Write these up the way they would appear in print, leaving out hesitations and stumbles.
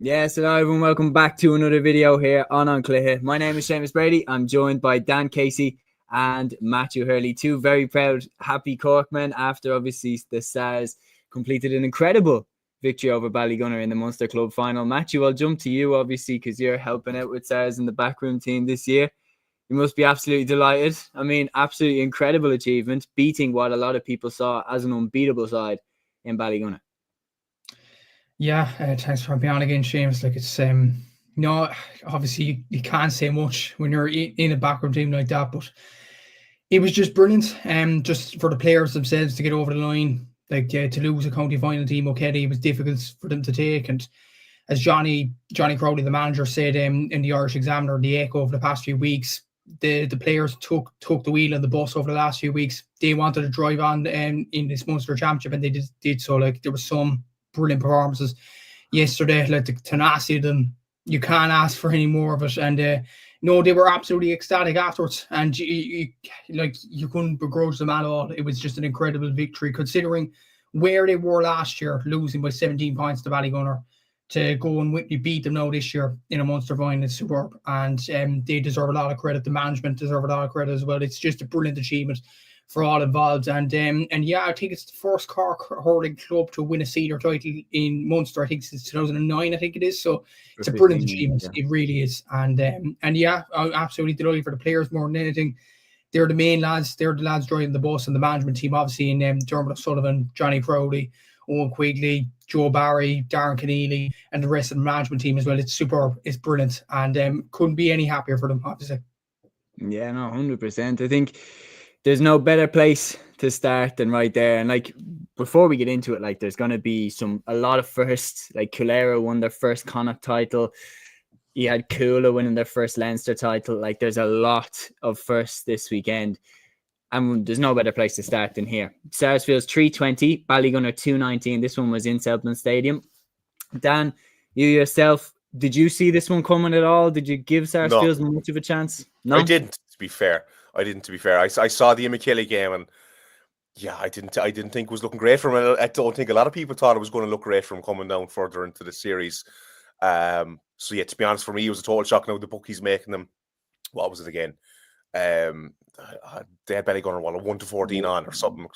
Yes, hello everyone. Welcome back to another video here on Cluiche. My name is Séamus Brady. I'm joined by Dan Casey and Matthew Hurley, two very proud, happy Corkmen after obviously the Sars completed an incredible victory over Ballygunner in the Munster Club final. Matthew, I'll jump to you obviously because you're helping out with Sars in the backroom team this year. You must be absolutely delighted. I mean, absolutely incredible achievement, beating what a lot of people saw as an unbeatable side in Ballygunner. Yeah, thanks for being on again, James. Like it's no, obviously you can't say much when you're in a backroom team like that, but it was just brilliant. Just for the players themselves to get over the line, like to lose a county final team, okay, it was difficult for them to take. And as Johnny Crowley, the manager, said in the Irish Examiner, the Echo over the past few weeks, the players took the wheel of the bus over the last few weeks. They wanted to drive on in this Munster Championship, and they did so. Like there was some brilliant performances yesterday, like the tenacity of them, you can't ask for any more of it. And no, they were absolutely ecstatic afterwards, and you couldn't begrudge them at all. It was just an incredible victory considering where they were last year, losing by 17 points to Ballygunner. To go and beat them now this year in a Munster final is superb, and they deserve a lot of credit. The management deserve a lot of credit as well. It's just a brilliant achievement for all involved. And yeah, I think it's the first Cork hurling club to win a senior title in Munster. I think since 2009, I think it is. So it's a brilliant achievement. Yeah. It really is. And yeah, I'm absolutely delighted for the players more than anything. They're the main lads. They're the lads driving the bus, and the management team, obviously, in Dermot O'Sullivan, Johnny Crowley, Owen Quigley, Joe Barry, Darren Keneally, and the rest of the management team as well. It's superb. It's brilliant. And couldn't be any happier for them, obviously. Yeah, no, 100%. I think there's no better place to start than right there. And like before we get into it, like there's going to be a lot of firsts. Like Coolera won their first Connacht title. You had Coolera winning their first Leinster title. Like there's a lot of firsts this weekend. And there's no better place to start than here. Sarsfields 320, Ballygunner 219. This one was in Southland Stadium. Dan, you yourself, did you see this one coming at all? Did you give Sarsfields much of a chance? No, I didn't. To be fair, I saw the McKilly game, and yeah, I didn't think it was looking great for him. I don't think a lot of people thought it was going to look great for him coming down further into the series. So yeah, to be honest, for me, it was a total shock. Now the bookies making them. What was it again? They had Ballygunner 1-14 on or something.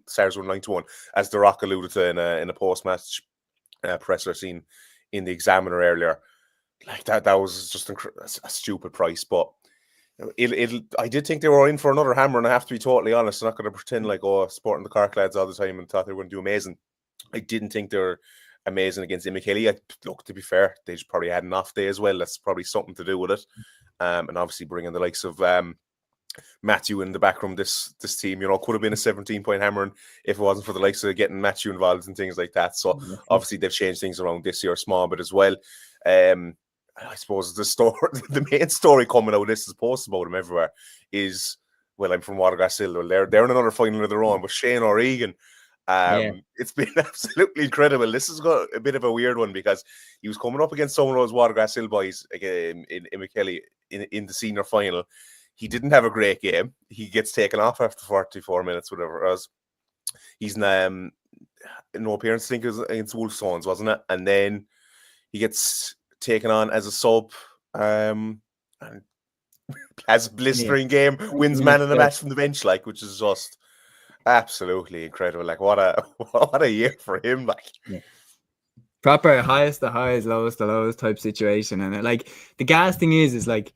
Sars were 9-1, as the Rock alluded to in a post-match presser scene in the Examiner earlier. Like that was just a stupid price, but I did think they were in for another hammer, and I have to be totally honest. I'm not going to pretend like supporting the Cork lads all the time and thought they were going to do amazing. I didn't think they were amazing against McKilly. Look, to be fair, they just probably had an off day as well. That's probably something to do with it. And obviously bringing the likes of Matthew in the back room, this team, could have been a 17-point hammer if it wasn't for the likes of getting Matthew involved and things like that. So obviously they've changed things around this year a small bit as well. I suppose the main story coming out of this is posts about him everywhere is, well, I'm from Watergrass Hill. Well, they're in another final of their own, but Shane O'Regan. It's been absolutely incredible. This has got a bit of a weird one because he was coming up against some of those Watergrass Hill boys again in McKelly in the senior final. He didn't have a great game. He gets taken off after 44 minutes, whatever it was. He's no appearance, I think, it was against Wolfstones, wasn't it? And then he gets taken on as a sub and has a blistering game, wins man of the match from the bench, which is just absolutely incredible. Like what a year for him. Proper highest to highs, lowest to lows type situation. And like the gas thing is like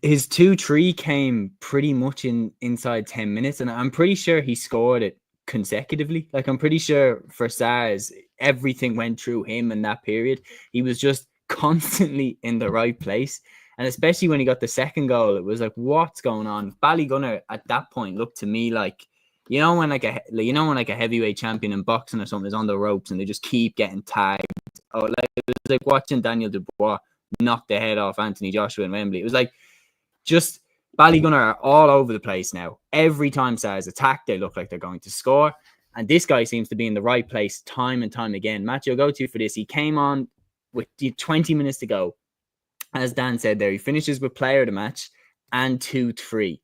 his 2-3 came pretty much inside 10 minutes, and I'm pretty sure he scored it consecutively. Like I'm pretty sure for Sars, everything went through him in that period. He was just constantly in the right place, and especially when he got the second goal, it was like, what's going on? Ballygunner at that point looked to me like, when a heavyweight champion in boxing or something is on the ropes and they just keep getting tagged. Oh, like it was like watching Daniel Dubois knock the head off Anthony Joshua in Wembley. It was like just Ballygunner are all over the place now. Every time Sars attack, they look like they're going to score. And this guy seems to be in the right place time and time again. Matthew, I'll go to you for this. He came on with 20 minutes to go. As Dan said there, he finishes with player of the match and 2-3.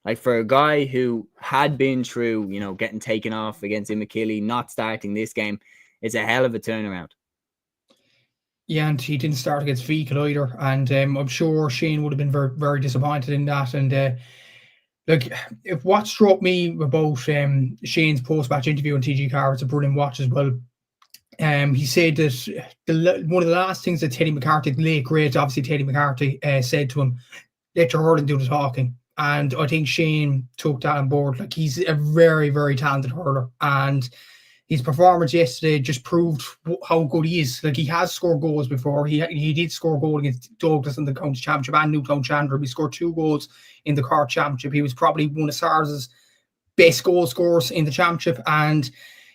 Like for a guy who had been through, getting taken off against McKilly, not starting this game, it's a hell of a turnaround. Yeah, and he didn't start against Fecal either. And I'm sure Shane would have been very, very disappointed in that. And like, if what struck me about Shane's post-match interview on TG Car, it's a brilliant watch as well. He said that one of the last things that Teddy McCarthy, the late great, obviously Teddy McCarthy, said to him, let your hurling do the talking. And I think Shane took that on board. Like, he's a very, very talented hurler. And his performance yesterday just proved how good he is. Like, he has scored goals before. He did score a goal against Douglas in the county championship and Newtown Chandler. He scored 2 goals in the Cork championship. He was probably one of Sars's best goal scorers in the championship, and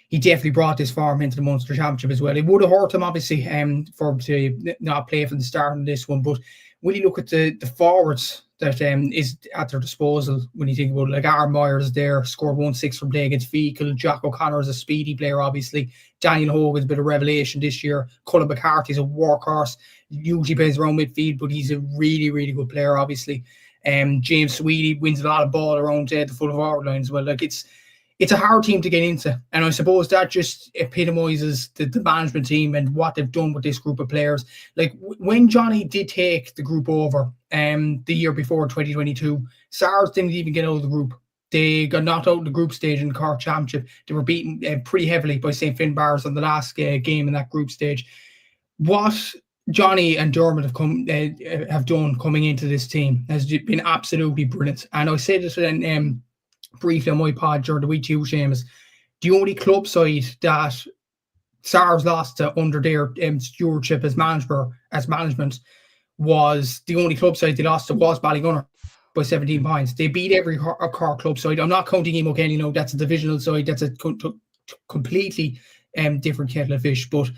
he definitely brought this form into the Munster championship as well. It would have hurt him, obviously, for him to not play from the start in this one. But when you look at the forwards that is at their disposal, when you think about it, like Aaron Myers there, scored 1-6 from play against Fecal. Jack O'Connor is a speedy player, obviously. Daniel Hogan's a bit of revelation this year. Cullen McCarthy's a workhorse. Usually plays around midfield, but he's a really, really good player, obviously. James Sweetie wins a lot of ball around the full forward line as well. Like, it's a hard team to get into, and I suppose that just epitomises the management team and what they've done with this group of players. Like, when Johnny did take the group over the year before, 2022, Sars didn't even get out of the group. They got knocked out in the group stage in the Cork Championship. They were beaten pretty heavily by St. Finbarrs on the last game in that group stage. What Johnny and Dermot have done coming into this team has been absolutely brilliant. And I said this in briefly on my pod during the week to you, Séamus. The only club side that Sars lost to under their stewardship as management was the only club side they lost to was Ballygunner by 17 points. They beat every Cork club side. I'm not counting Emo Kenny, that's a divisional side. That's a completely different kettle of fish, but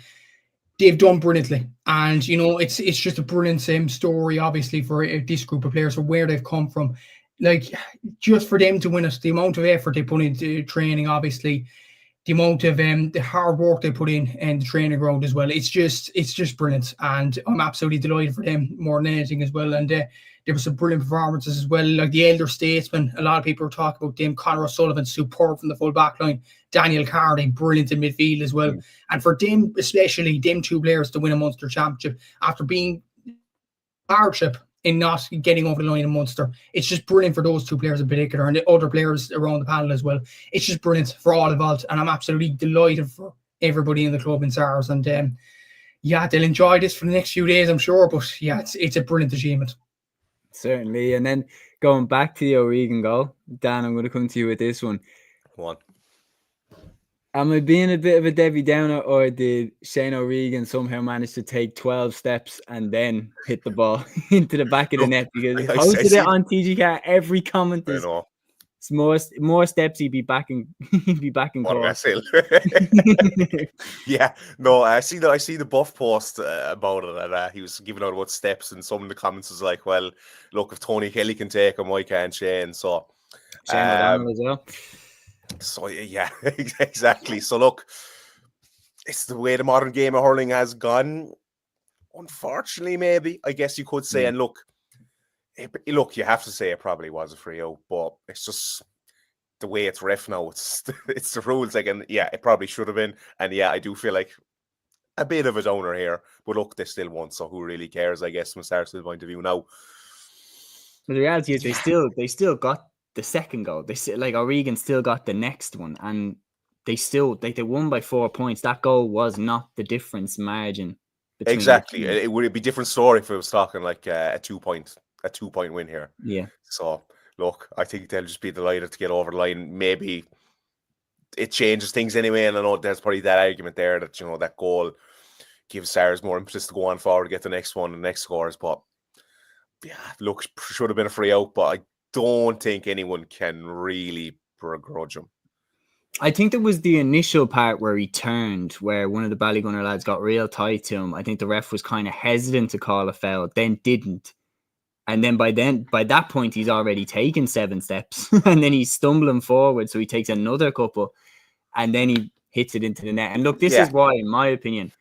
they've done brilliantly. And, it's just a brilliant story, obviously, for this group of players, for where they've come from. Like, just for them to win it, the amount of effort they put into training, obviously, the amount of the hard work they put in and the training ground as well. It's just brilliant, and I'm absolutely delighted for them more than anything as well. And there were some brilliant performances as well, like the elder statesmen. A lot of people are talking about them. Conor O'Sullivan, superb from the full back line. Daniel Carney, brilliant in midfield as well. And for them, especially them 2 players, to win a Munster championship after being hardship in not getting over the line in Munster. It's just brilliant for those 2 players in particular, and the other players around the panel as well. It's just brilliant for all involved, and I'm absolutely delighted for everybody in the club in Sars. And they'll enjoy this for the next few days, I'm sure. But yeah, it's a brilliant achievement. Certainly. And then going back to the O'Regan goal, Dan, I'm going to come to you with this one. One. Am I being a bit of a Debbie Downer, or did Shane O'Regan somehow manage to take 12 steps and then hit the ball into the back of the net? Because he posted it on TGK. Every comment is more steps. He'd be back in court. Yeah, no, I see the Buff post about it, and he was giving out about steps, and some of the comments was like, well, look, if Tony Kelly can take him, why can't Shane? So Shane O'Donnell as well. So yeah, exactly. So look, it's the way the modern game of hurling has gone. Unfortunately, maybe I guess you could say. And look, you have to say it probably was a free out, but it's just the way it's ref now. It's the rules. Like, and yeah, it probably should have been. And yeah, I do feel like a bit of a downer here. But look, they still won, so who really cares? I guess from Sarsfields' point of view now. But the reality is, they still got the second goal. They still, like, O'Regan still got the next one, and they won by 4 points. That goal was not the difference margin. Exactly. It would be a different story if it was talking like a 2-point win here. Yeah. So look, I think they'll just be delighted to get over the line. Maybe it changes things anyway, and I know there's probably that argument there that that goal gives Sars more impetus to go on forward, get the next one, the next scores. But yeah, look, should have been a free out, but I don't think anyone can really begrudge him. I think there was the initial part where he turned, where one of the Ballygunner lads got real tight to him. I think the ref was kind of hesitant to call a foul, then didn't. And then by that point, he's already taken 7 steps, and then he's stumbling forward. So he takes another couple, and then he hits it into the net. And look, this is why, in my opinion,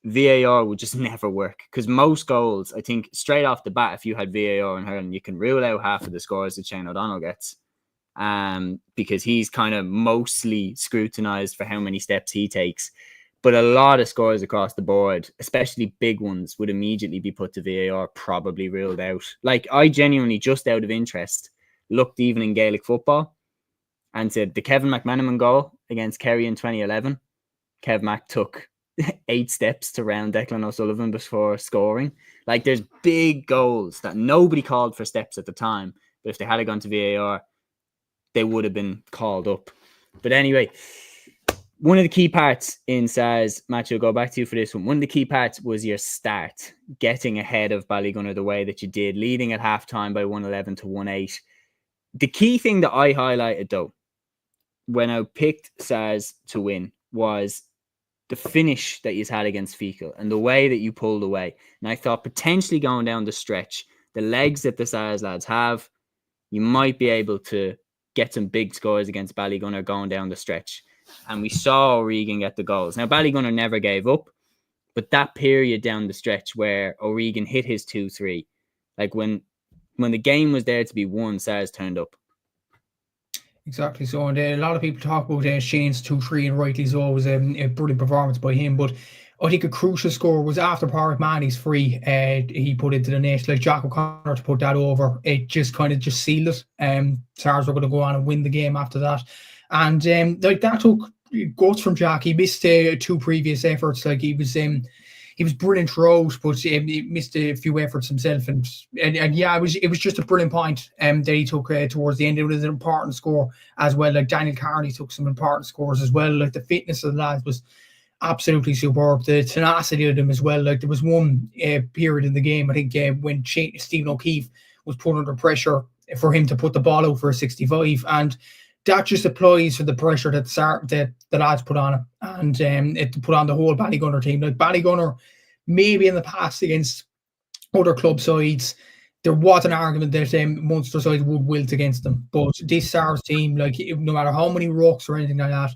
VAR would just never work, because most goals, I think, straight off the bat, if you had VAR in hurling, you can rule out half of the scores that Shane O'Donnell gets, because he's kind of mostly scrutinized for how many steps he takes. But a lot of scores across the board, especially big ones, would immediately be put to VAR, probably ruled out. Like, I genuinely, just out of interest, looked even in Gaelic football and said the Kevin McManaman goal against Kerry in 2011, Kev Mac took 8 steps to round Declan O'Sullivan before scoring. Like, there's big goals that nobody called for steps at the time, but if they had gone to VAR, they would have been called up. But anyway, one of the key parts in Sars, Matthew, I'll go back to you for this one. One of the key parts was your start, getting ahead of Ballygunner the way that you did, leading at halftime by 111 to 1-8. The key thing that I highlighted, though, when I picked Sars to win, was the finish that you had against Fecal and the way that you pulled away. And I thought potentially going down the stretch, the legs that the Sars lads have, you might be able to get some big scores against Ballygunner going down the stretch. And we saw O'Regan get the goals. Now, Ballygunner never gave up, but that period down the stretch where O'Regan hit his 2-3, like when the game was there to be won, Sars turned up. Exactly. So, and a lot of people talk about Shane's 2-3, and rightly so. It was a brilliant performance by him. But I think a crucial score was after Pádraig Manny's free. He put into the net, like Jack O'Connor, to put that over. It just kind of just sealed it. Sars were going to go on and win the game after that. And like that took guts from Jack. He missed 2 previous efforts. Like he was brilliant throughout, but he missed a few efforts himself. And yeah, it was just a brilliant point that he took towards the end. It was an important score as well. Like Daniel Carney took some important scores as well. Like the fitness of the lads was absolutely superb. The tenacity of them as well. Like there was one period in the game, I think, when Stephen O'Keefe was put under pressure for him to put the ball out for a 65, and that just applies for the pressure that the lads put on him, and it put on the whole Ballygunner team. Like Ballygunner, maybe in the past against other club sides, there was an argument that Munster sides would wilt against them, but this Sars team, like no matter how many rocks or anything like that,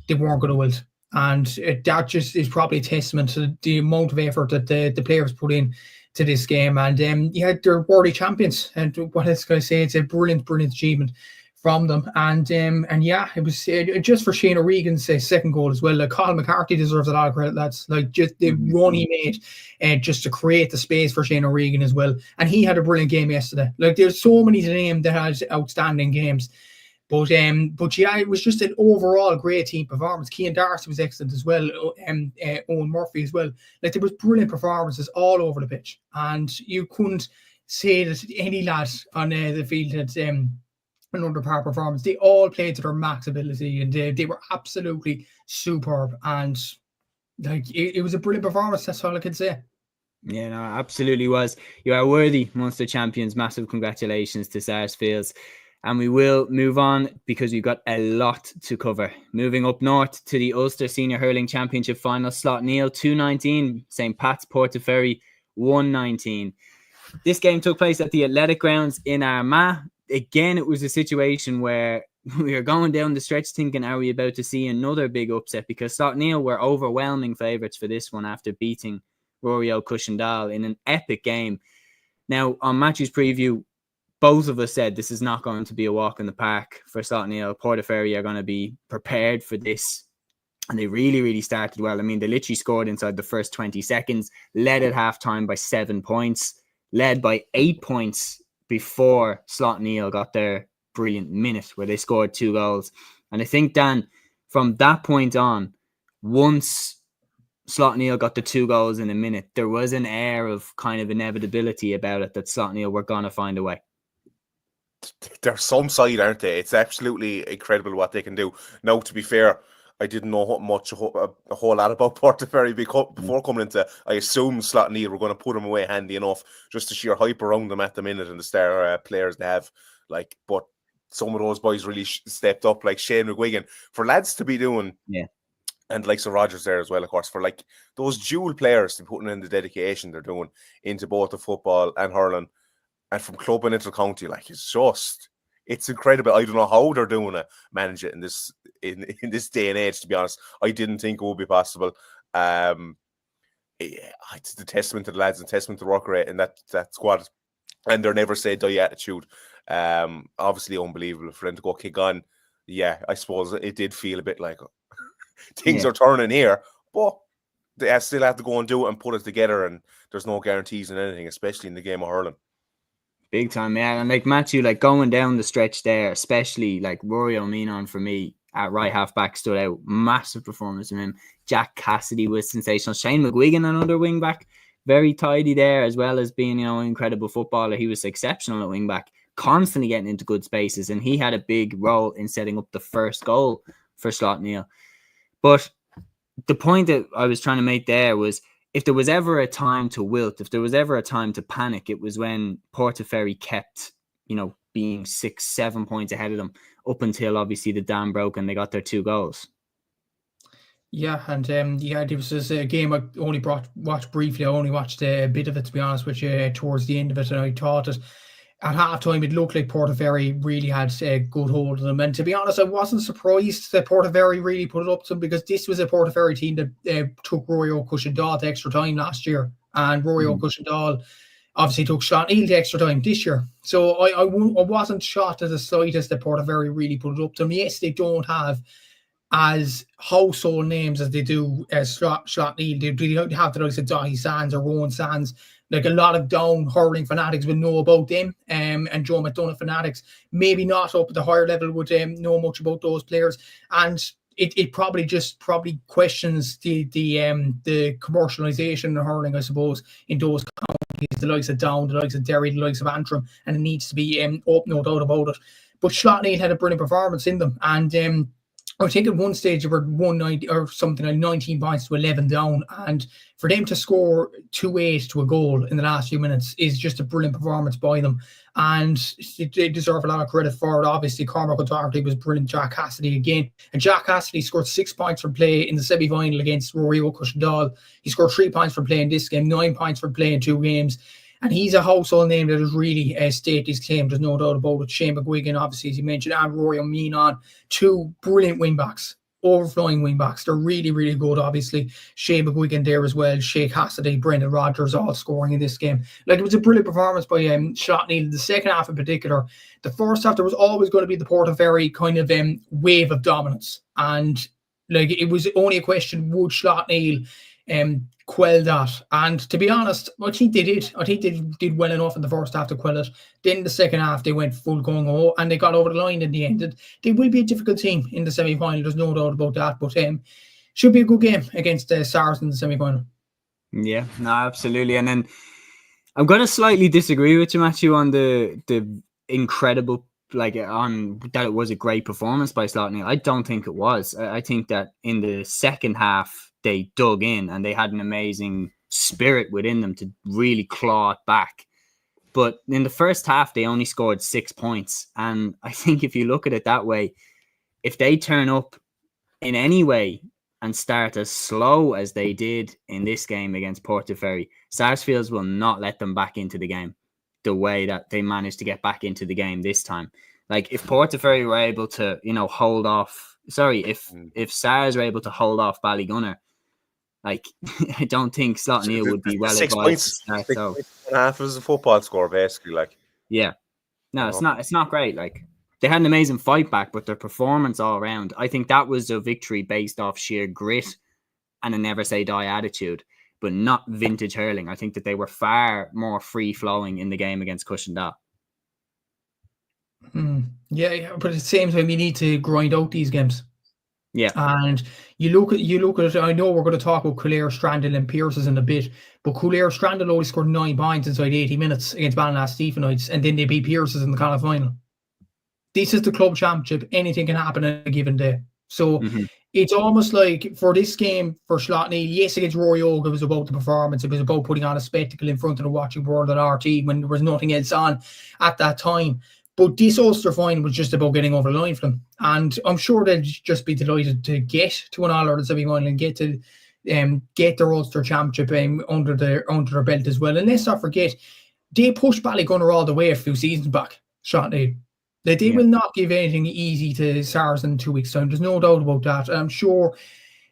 they weren't going to wilt, and that just is probably a testament to the amount of effort that the players put in to this game. And yeah, they're worthy champions, and what else can I say? It's a brilliant achievement from them. And yeah, it was just for Shane O'Regan's second goal as well. Like Colin McCarthy deserves a lot of credit. That's like just the run he made just to create the space for Shane O'Regan as well. And he had a brilliant game yesterday. Like there's so many to name that had outstanding games. But yeah, it was just an overall great team performance. Cian Darcy was excellent as well, and Owen Murphy as well. Like there was brilliant performances all over the pitch, and you couldn't say that any lad on the field had an under-par performance. They all played to their max ability, and they were absolutely superb. And like it was a brilliant performance. That's all I can say. Yeah, no, absolutely was. You are worthy Munster champions. Massive congratulations to Sarsfields. And we will move on because we've got a lot to cover. Moving up north to the Ulster Senior Hurling Championship final, Slot Neil 2-19, St. Pat's Portaferry 1-19. This game took place at the Athletic Grounds in Armagh. Again, it was a situation where we were going down the stretch thinking, are we about to see another big upset? Because Slot Neil were overwhelming favourites for this one after beating Rory O'Cushendall in an epic game. Now, on Matthew's preview, both of us said this is not going to be a walk in the park for Slot Neil. Portaferry are going to be prepared for this. And they really started well. I mean, they literally scored inside the first 20 seconds, led at halftime by 7 points, led by 8 points before Slot Neil got their brilliant minute where they scored 2 goals. And I think, Dan, from that point on, once Slot Neil got the 2 goals in a minute, there was an air of kind of inevitability about it that Slot Neil were going to find a way. They're some side, aren't they? It's absolutely incredible what they can do. Now, to be fair, I didn't know a whole lot about Portaferry before coming into. I assumed Slot Neil were going to put them away handy enough, just to sheer hype around them at the minute and the star players they have. Like, but some of those boys really stepped up, like Shane McGuigan, for lads to be doing. Yeah. And like Sir Rogers there as well, of course, for like those dual players to be putting in the dedication they're doing into both the football and hurling. And from club and inter-county, like it's incredible. I don't know how they're doing it, manage it in this day and age. To be honest, I didn't think it would be possible. It's the testament to the lads and testament to the work rate and that squad and their never say die attitude. Obviously unbelievable for them to go kick on. Yeah, I suppose it did feel a bit like things are turning here. but they still have to go and do it and put it together, and there's no guarantees in anything, especially in the game of hurling. Big time, yeah. And like Matthew, like going down the stretch there, especially like Rory O'Menon for me at right half back stood out. Massive performance from him. Jack Cassidy was sensational. Shane McGuigan, another wing back, very tidy there, as well as being, an incredible footballer. He was exceptional at wing back, constantly getting into good spaces, and he had a big role in setting up the first goal for Slaughtneil. But the point that I was trying to make there was, if there was ever a time to wilt, if there was ever a time to panic, it was when Portaferry kept, being 6-7 points ahead of them up until obviously the dam broke and they got their 2 goals. Yeah, and this was a game I only watched briefly. I only watched a bit of it, to be honest with you, towards the end of it, and I thought it at half-time, it looked like Portaferry really had a good hold of them. And to be honest, I wasn't surprised that Portaferry really put it up to them, because this was a Portaferry team that took Rory O'Cushendall to extra time last year. And Rory O'Cushendall obviously took Slaughtneil to extra time this year. So I wasn't shocked at the slightest that Portaferry really put it up to them. Yes, they don't have as household names as they do as Slaughtneil. They don't have the likes of Dottie Sands or Rowan Sands. Like, a lot of down hurling fanatics will know about them, and Joe McDonough fanatics, maybe not up at the higher level, would know much about those players. And it probably questions the commercialisation of hurling, I suppose, in those counties, the likes of Down, the likes of Derry, the likes of Antrim, and it needs to be up, no doubt about it. But Slaughtneil had a brilliant performance in them, and I think at one stage they were 190 or something like 19 points to 11 down, and for them to score 2-8 to a goal in the last few minutes is just a brilliant performance by them, and they deserve a lot of credit for it. Obviously, Cormac O'Doherty was brilliant. Jack Cassidy again, and Jack Cassidy scored 6 points from play in the semi-final against Rory O'Cushendall. He scored 3 points from play in this game, 9 points from play in 2 games. And he's a household name that has really stated his claim. There's no doubt about it. Shane McGuigan, obviously, as you mentioned, and Rory O'Menon, 2 brilliant wing-backs, overflowing wing-backs. They're really, really good, obviously. Shane McGuigan there as well. Shea Cassidy, Brendan Rodgers, all scoring in this game. Like, it was a brilliant performance by Slaughtneil. The second half in particular. The first half, there was always going to be the Portaferry kind of wave of dominance. And like, it was only a question, would Slaughtneil quell that? And to be honest, I think they did. I think they did well enough in the first half to quell it. Then the second half, they went full gung-ho and they got over the line in the end. And they will be a difficult team in the semi-final. There's no doubt about that. But should be a good game against Sars in the semi-final. Yeah, no, absolutely. And then I'm going to slightly disagree with you, Matthew, on the incredible, on that it was a great performance by Slaughtneil. I don't think it was. I think that in the second half, they dug in and they had an amazing spirit within them to really claw it back. But in the first half, they only scored 6 points. And I think if you look at it that way, if they turn up in any way and start as slow as they did in this game against Portaferry, Sarsfields will not let them back into the game the way that they managed to get back into the game this time. Like, if Portaferry were able to, hold off, if Sars were able to hold off Ballygunner, like, I don't think Slaughtneil would be well 6 advised. points, 6 points and a half is a football score, basically. Like, yeah, no, it's not great. Like, they had an amazing fight back, but their performance all around, I think that was a victory based off sheer grit and a never say die attitude, but not vintage hurling. I think that they were far more free flowing in the game against Cushendall. Yeah, but at the same time, you need to grind out these games. Yeah, and you look at it. I know we're going to talk about Coolera, Strandal, and Pearses in a bit, but Coolera, Strandal only scored 9 points inside 80 minutes against Ballinasloe, and then they beat Pearses in the Connacht final. This is the club championship. Anything can happen on a given day. So it's almost like for this game for Slaughtneil, yes, against Rory Oak, it was about the performance. It was about putting on a spectacle in front of the watching world on RT when there was nothing else on at that time. But this Ulster final was just about getting over the line for them. And I'm sure they'll just be delighted to get to an All-Ireland semi-final and get to get their Ulster Championship under their belt as well. And let's not forget, they pushed Ballygunner all the way a few seasons back, Slaughtneil. They will not give anything easy to Sars in 2 weeks' time. There's no doubt about that. I'm sure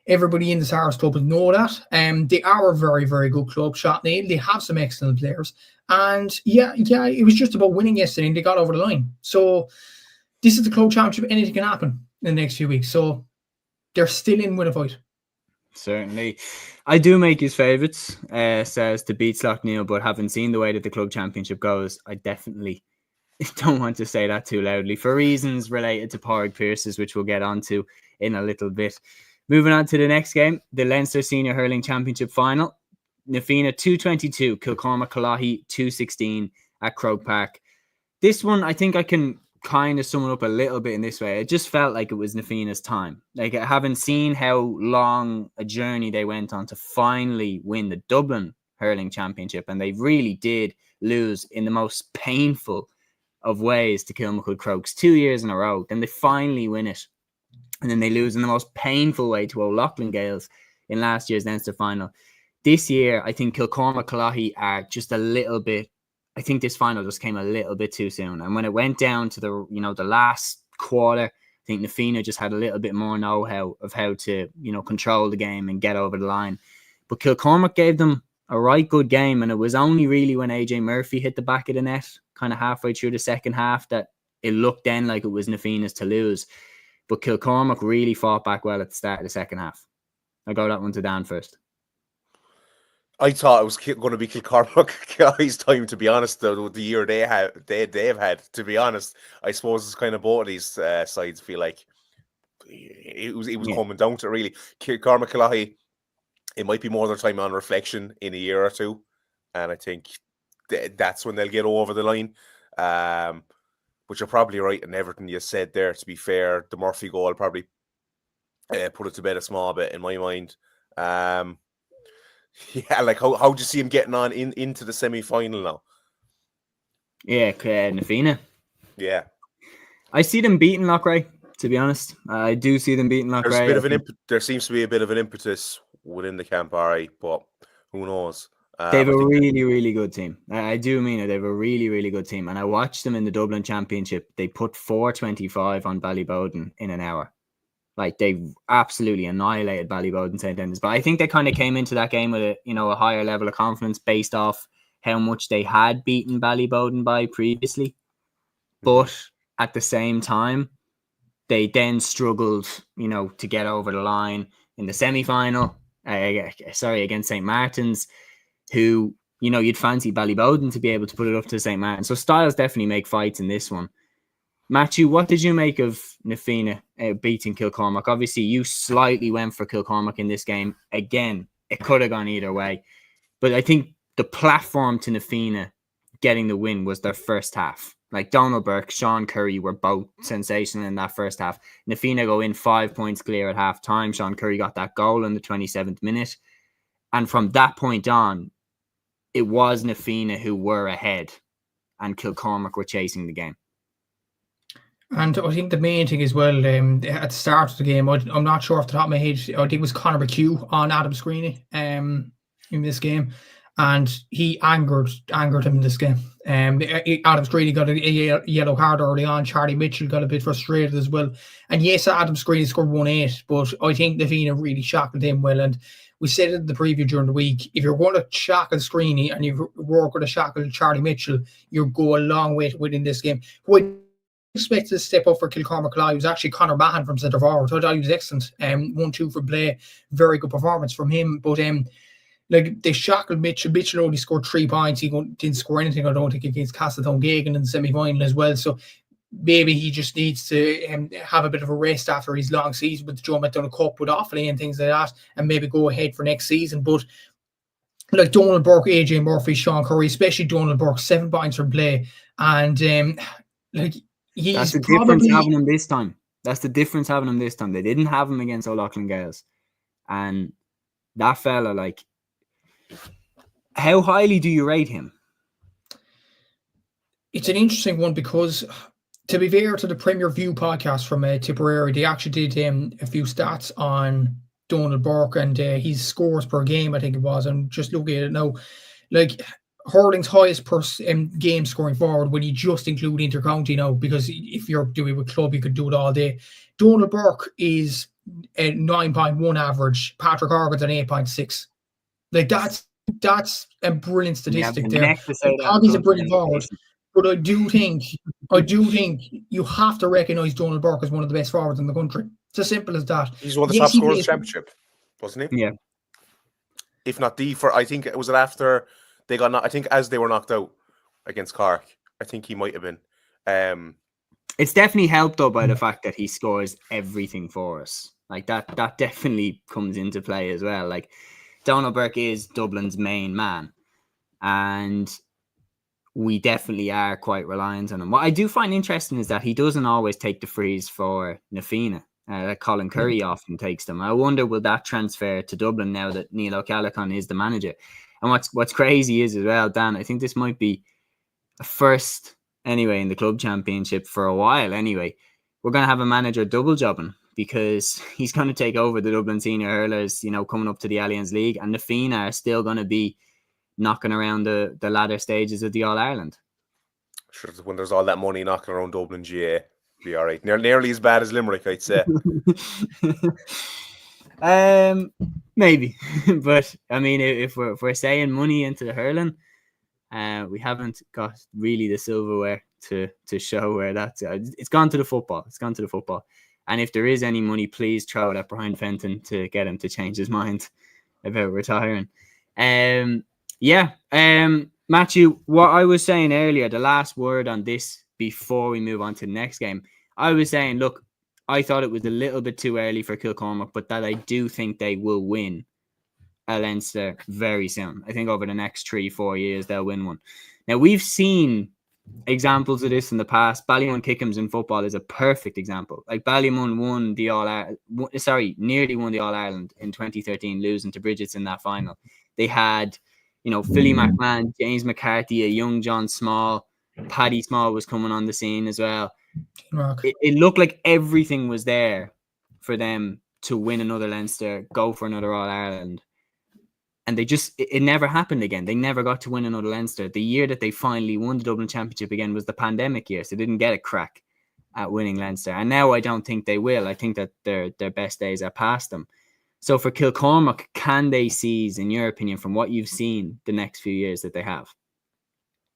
everybody in the Sars club will know that. They are a very, very good club, Slaughtneil. They have some excellent players. And yeah, it was just about winning yesterday and they got over the line. So this is the club championship. Anything can happen in the next few weeks. So they're still in with a fight. Certainly. I do make his favourites, says to beat Slaughtneil, but having seen the way that the club championship goes, I definitely don't want to say that too loudly for reasons related to Pádraig Pearse's, which we'll get onto in a little bit. Moving on to the next game, the Leinster Senior Hurling Championship Final. Na Fianna 222, Kilcormac Callaghy 216 at Croke Park. This one, I think I can kind of sum it up a little bit in this way. It just felt like it was Na Fianna's time. Like, having seen how long a journey they went on to finally win the Dublin Hurling Championship, and they really did lose in the most painful of ways to Kilmacud Crokes 2 years in a row. Then they finally win it. And then they lose in the most painful way to O'Loughlin Gales in last year's Leinster final. This year, I think Kilcormac Callaghy are just a little bit, I think this final just came a little bit too soon. And when it went down to the last quarter, I think Na Fianna just had a little bit more know-how of how to, control the game and get over the line. But Kilcormac gave them a right good game, and it was only really when AJ Murphy hit the back of the net kind of halfway through the second half that it looked then like it was Na Fianna's to lose. But Kilcormac really fought back well at the start of the second half. I'll go that one to Dan first. I thought it was going to be Kilcormac's time, to be honest, though, the year they've had, to be honest. I suppose it's kind of both of these sides feel like it was coming down to it, really. Kilcormac Callaghy, it might be more their time on reflection in a year or two, and I think that's when they'll get over the line. But you're probably right in everything you said there, to be fair. The Murphy goal probably put it to bed a small bit, in my mind. Yeah, like how do you see him getting on into the semi-final now? Yeah, Na Fianna. Yeah. I see them beating Loughrea, to be honest. I do see them beating Loughrea. There seems to be a bit of an impetus within the camp, all right, but who knows? They have a really, really good team. I do mean it. They have a really, really good team. And I watched them in the Dublin Championship. They put 425 on Ballybowden in an hour. Like, they absolutely annihilated Ballybowden St. Denis. But I think they kind of came into that game with a higher level of confidence based off how much they had beaten Ballybowden by previously. But at the same time, they then struggled, to get over the line in the semi-final. Against St. Martin's, who, you'd fancy Ballybowden to be able to put it up to St. Martin. So styles definitely make fights in this one. Matthew, what did you make of Na Fianna beating Kilcormac? Obviously, you slightly went for Kilcormac in this game. Again, it could have gone either way. But I think the platform to Na Fianna getting the win was their first half. Like, Donald Burke, Sean Curry were both sensational in that first half. Na Fianna go in 5 points clear at half time. Sean Curry got that goal in the 27th minute. And from that point on, it was Na Fianna who were ahead and Kilcormac were chasing the game. And I think the main thing as well, at the start of the game, I'm not sure off the top of my head, I think it was Conor McHugh on Adam Screeney in this game, and he angered him in this game. Adam Screeney got a yellow card early on. Charlie Mitchell got a bit frustrated as well. And yes, Adam Screeney scored 1-8, but I think Na Fianna really shackled him well. And we said it in the preview during the week, if you're going to shackle Screeney and you're going to shackle Charlie Mitchell, you'll go a long way to winning this game. Expected to step up for Kilcormac Callaghy. It was actually Conor Mahan from centre forward. I thought he was excellent. 1-2 for play. Very good performance from him. But they shackled Mitchell. Mitchell only scored 3 points. He didn't score anything, I don't think, against Castletown-Gagan in the semi-final as well. So maybe he just needs to have a bit of a rest after his long season with the Joe McDonagh Cup with Offaly and things like that, and maybe go ahead for next season. But like Donald Burke, AJ Murphy, Sean Curry, especially Donald Burke, 7 points for play. And that's the difference having him this time. That's the difference having him this time. They didn't have him against O'Loughlin Gales. And that fella, how highly do you rate him? It's an interesting one because, to be fair to the Premier View podcast from Tipperary, they actually did a few stats on Donald Burke and his scores per game, I think it was. I'm just looking at it now. Hurling's highest per game scoring forward when you just include intercounty now, because if you're doing with club, you could do it all day. Donald Burke is a 9.1 average. Patrick Horgan's an 8.6. That's a brilliant statistic there. He's a brilliant forward. But I do think you have to recognise Donald Burke as one of the best forwards in the country. It's as simple as that. He's one of the top scorers in the championship. wasn't he? Yeah. If not I think it was after they got I think as they were knocked out against Cork, I think he might have been. It's definitely helped though by the fact that he scores everything for us. Like that definitely comes into play as well. Like Donald Burke is Dublin's main man, and we definitely are quite reliant on him. What I do find interesting is that he doesn't always take the frees for Nafina. Colin Curry often takes them. I wonder, will that transfer to Dublin now that Neil O'Callaghan is the manager? And what's crazy is as well, Dan, I think this might be a first anyway in the club championship for a while anyway. We're going to have a manager double jobbing because he's going to take over the Dublin senior hurlers, coming up to the Allianz League, and Nafina are still going to be knocking around the latter stages of the All-Ireland. Sure, when there's all that money knocking around Dublin GA, be all right. Nearly as bad as Limerick, I'd say. Maybe. But, I mean, if we're saying money into the hurling, we haven't got really the silverware to show where that's... It's gone to the football. It's gone to the football. And if there is any money, please throw it at Brian Fenton to get him to change his mind about retiring. Matthew, what I was saying earlier, the last word on this before we move on to the next game, I was saying, look, I thought it was a little bit too early for Kilcormac, but that I do think they will win a Leinster very soon. I think over the next 3-4 years, they'll win one. Now, we've seen examples of this in the past. Ballymun Kickham's in football is a perfect example. Like Ballymun nearly won the All-Ireland in 2013, losing to Bridget's in that final. They had, Philly McMahon, James McCarthy, a young John Small, Paddy Small was coming on the scene as well. It looked like everything was there for them to win another Leinster, go for another All-Ireland. And it never happened again. They never got to win another Leinster. The year that they finally won the Dublin Championship again was the pandemic year, so they didn't get a crack at winning Leinster. And now I don't think they will. I think that their best days are past them. So for Kilcormac, can they seize, in your opinion, from what you've seen the next few years that they have?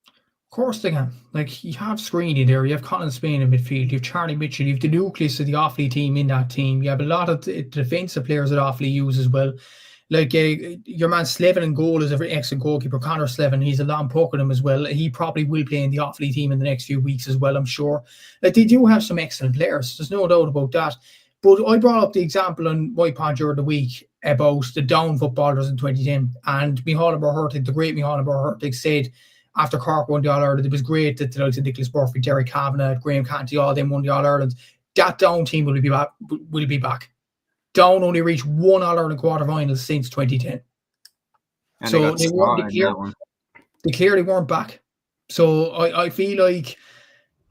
Of course they can. Like, you have Screeney there, you have Colin Spain in midfield, you have Charlie Mitchell, you have the nucleus of the Offaly team in that team. You have a lot of defensive players that Offaly use as well. Like your man Slevin in goal is an excellent goalkeeper. Conor Slevin, he's a long puck at him as well. He probably will play in the Offaly team in the next few weeks as well, I'm sure. Like, they do have some excellent players. There's no doubt about that. But I brought up the example on White Pod during the week about the down footballers in 2010. And Micheál Burhurtig, the great Micheál Burhurtig, said after Cork won the All-Ireland, it was great that the likes of Nicholas Murphy, Derek Kavanagh, Graham Canty, all them won the All-Ireland. That down team will be back. Down only reached one All-Ireland quarter-final since 2010. And so they clearly weren't back. So I feel like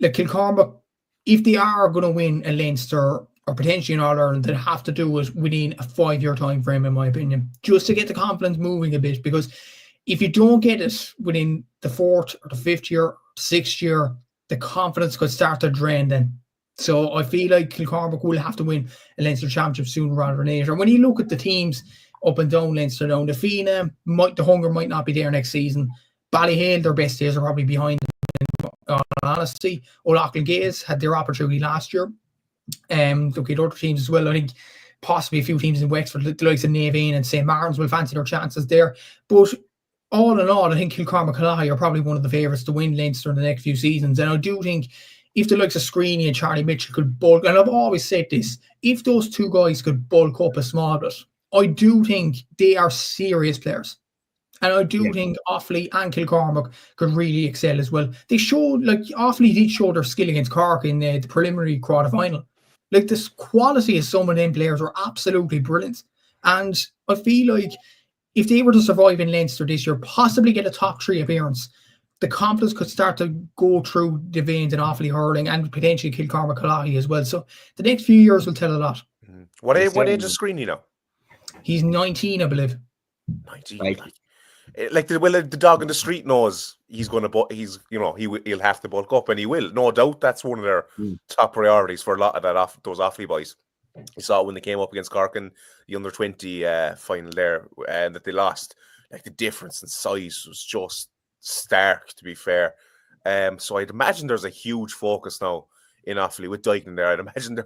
Kilcormac, if they are going to win a Leinster or potentially an All-Ireland, they have to do it within a 5-year time frame, in my opinion, just to get the confidence moving a bit. Because if you don't get it within the 4th or the 5th year, 6th year, the confidence could start to drain then. So I feel like Kilcormac will have to win a Leinster Championship sooner rather than later. When you look at the teams up and down Leinster now, the Fianna, the hunger might not be there next season. Ballyhale, their best days are probably behind them, in all honesty. O'Loughlin Gaels had their opportunity last year. Look at other teams as well. I think possibly a few teams in Wexford, the likes of Naveen and St. Martin's, will fancy their chances there. But all in all, I think Kilcormac Connacht are probably one of the favourites to win Leinster in the next few seasons. And I do think if the likes of Screeney and Charlie Mitchell could bulk, and I've always said this, if those two guys could bulk up a small bit, I do think they are serious players. And I do think Offaly and Kilcormac could really excel as well. They showed, Offaly did show their skill against Cork in the preliminary quarter-final. This quality of some of them players are absolutely brilliant. And I feel like if they were to survive in Leinster this year, possibly get a top 3 appearance, the confidence could start to go through the veins in Offaly hurling and potentially Kilcormac Connacht as well. So the next few years will tell a lot. What age is Screeney now? He's 19, I believe. 19. The dog in the street knows he's going to, he'll have to bulk up, and he will. No doubt that's one of their top priorities for a lot of those Offaly boys. You saw it when they came up against Cork in the under-20 final there, and that they lost. The difference in size was just stark, to be fair. So I'd imagine there's a huge focus now in Offaly with Dyken there. I'd imagine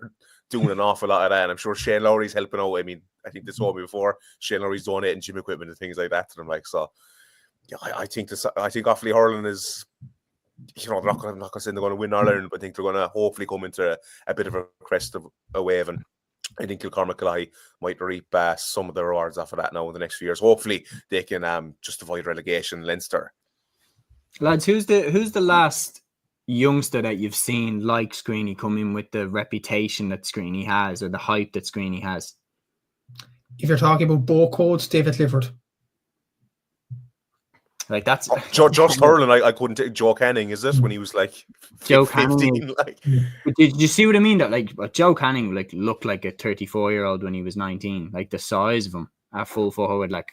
doing an awful lot of that. And I'm sure Shane Lowry's helping out. I mean, I think they told me before, Shane Lowry's donating gym equipment and things like that to them. Like, so yeah, I think Offaly hurling is, you know, I'm not going to say they're going to win Ireland, but I think they're going to hopefully come into a bit of a crest of a wave. And I think Kilcormac might reap some of the rewards off of that now in the next few years. Hopefully they can just avoid relegation. Leinster. Lads, who's the last youngster that you've seen like Screeney come in with the reputation that Screeney has, or the hype that Screeney has? If you're talking about ball codes, David Clifford. Like, that's just hurling. I couldn't take Joe Canning. Is this when he was like Joe 15? Canning? But did you see what I mean? That like Joe Canning looked like a 34-year-old when he was 19. Like the size of him at full forward. Like,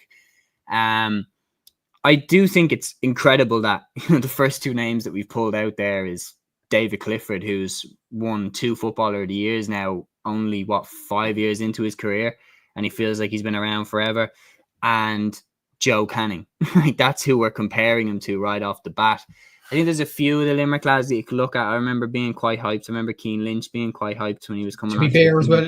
I do think it's incredible that the first two names that we've pulled out there is David Clifford, who's won 2 Footballer of the Years now, only 5 years into his career, and he feels like he's been around forever. And Joe Canning, like that's who we're comparing him to right off the bat. I think there's a few of the Limerick lads that you could look at. I remember being quite hyped. I remember Keane Lynch being quite hyped when he was coming. To be fair as well,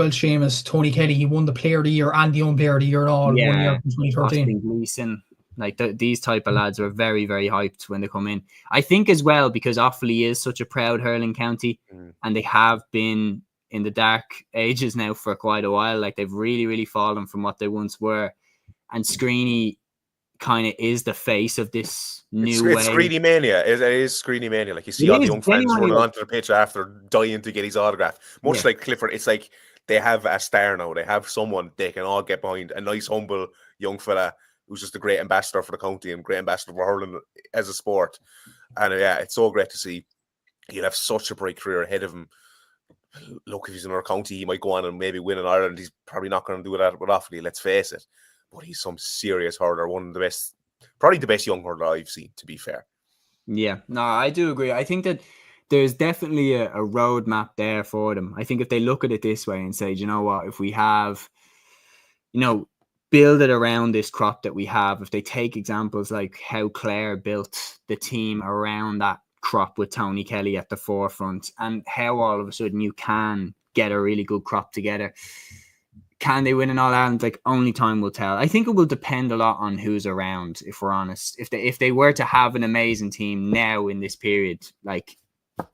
Séamus, Tony Kelly, he won the Player of the Year and the Young Player of the Year in all 1 year in 2013. Gleeson, like these type of lads are very, very hyped when they come in. I think as well because Offaly is such a proud hurling county, and they have been in the dark ages now for quite a while. Like they've really, really fallen from what they once were. And Screeney kind of is the face of this new way. It's Screeney mania. It is Screeney mania. Like you see all the young friends running onto the pitch after dying to get his autograph. Much like Clifford, it's like they have a star now. They have someone they can all get behind. A nice, humble young fella who's just a great ambassador for the county and great ambassador for hurling as a sport. And yeah, it's so great to see. He'll have such a bright career ahead of him. Look, if he's in our county, he might go on and maybe win in Ireland. He's probably not going to do that with Offaly, let's face it. But he's some serious hurler, one of the best, probably the best young hurler I've seen, to be fair. Yeah, no, I do agree. I think that there's definitely a roadmap there for them. I think if they look at it this way and say, you know what, if we have, build it around this crop that we have, if they take examples like how Clare built the team around that crop with Tony Kelly at the forefront, and how all of a sudden you can get a really good crop together. Can they win in All Ireland? Like, only time will tell. I think it will depend a lot on who's around, if we're honest. If they were to have an amazing team now in this period, like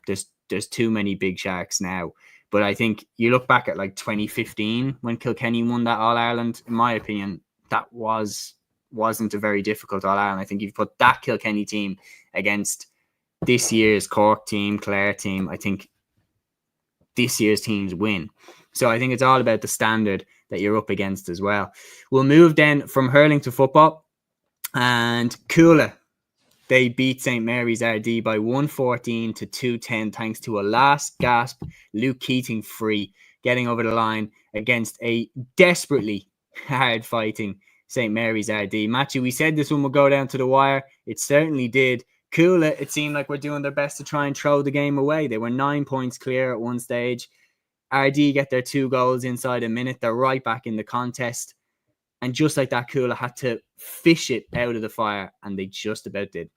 there's too many big sharks now. But I think you look back at like 2015 when Kilkenny won that All Ireland, in my opinion, that wasn't a very difficult All Ireland. I think if you put that Kilkenny team against this year's Cork team, Clare team, I think this year's teams win. So I think it's all about the standard that you're up against as well. We'll move then from hurling to football. And Coolera, they beat St. Mary's RD by 114 to 210 thanks to a last gasp Luke Keating free getting over the line against a desperately hard fighting St. Mary's RD. Matthew, we said this one would go down to the wire. It certainly did. Coolera, it seemed like we're doing their best to try and throw the game away. They were 9 points clear at one stage. RD get their 2 goals inside a minute. They're right back in the contest. And just like that, Coolera had to fish it out of the fire, and they just about did.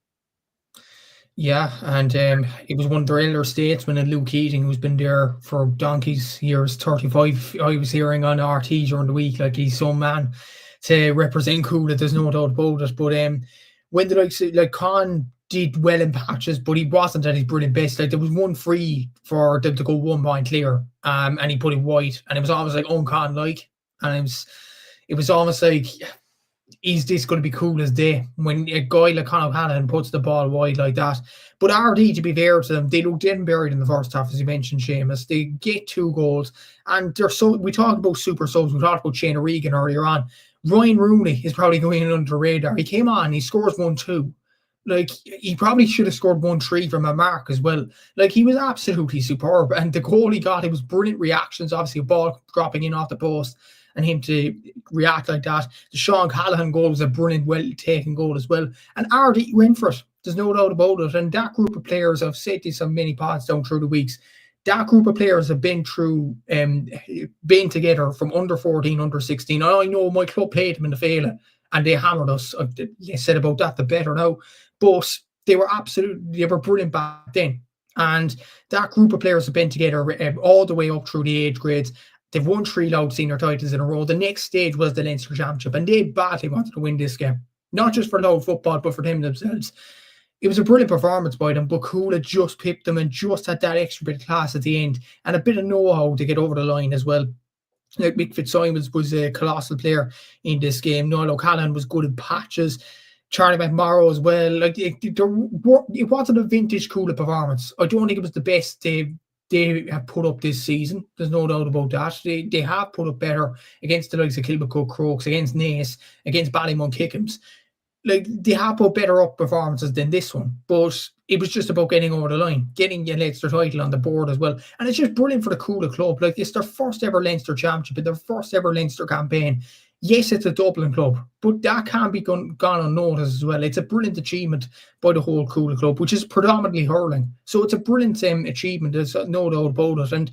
Yeah, and it was one of their elder statesmen, and Luke Keating, who's been there for donkey's years, 35. I was hearing on RT during the week, like he's some man to represent Coolera, there's no doubt about it. But when did I say, like, Con did well in patches, but he wasn't at his brilliant best. Like, there was one free for them to go 1 point clear, and he put it wide, and it was almost like Con-like, and it was almost like, is this going to be cool as day when a guy like Conor O'Hanlon puts the ball wide like that? But RD, to be fair to them, they looked dead and buried in the first half, as you mentioned, Séamus. They get 2 goals, and they're so. We talked about super subs. We talked about Shane O'Regan earlier on. Ryan Rooney is probably going in under the radar. He came on, he scores 1-2. Like, he probably should have scored 1-3 from a mark as well. Like, he was absolutely superb. And the goal he got, it was brilliant reactions. Obviously, a ball dropping in off the post and him to react like that. The Sean Callahan goal was a brilliant, well-taken goal as well. And RD went for it. There's no doubt about it. And that group of players, I've said this on many pods down through the weeks, that group of players have been through, been together from under 14, under 16. I know my club played them in the Fela, and they hammered us. They said about that, the better now. But they were brilliant back then. And that group of players have been together all the way up through the age grades. They've won 3 loud senior titles in a row. The next stage was the Leinster Championship, and they badly wanted to win this game. Not just for loud football, but for them themselves. It was a brilliant performance by them, but Coolera just pipped them and just had that extra bit of class at the end and a bit of know-how to get over the line as well. Like Mick Fitzsimons was a colossal player in this game. Noel O'Callaghan was good in patches. Charlie McMorrow as well. Like it wasn't a vintage Coolera performance. I don't think it was the best they have put up this season. There's no doubt about that. They have put up better against the likes of Kilmacook Crokes, against Naas, against Ballymun-Kickham's. Like, they have put better up performances than this one, but it was just about getting over the line, getting your Leinster title on the board as well. And it's just brilliant for the Coolera club. Like, it's their first ever Leinster championship, their first ever Leinster campaign. Yes, it's a Dublin club, but that can't be gone unnoticed as well. It's a brilliant achievement by the whole Coolera club, which is predominantly hurling. So it's a brilliant achievement, there's no doubt about it. And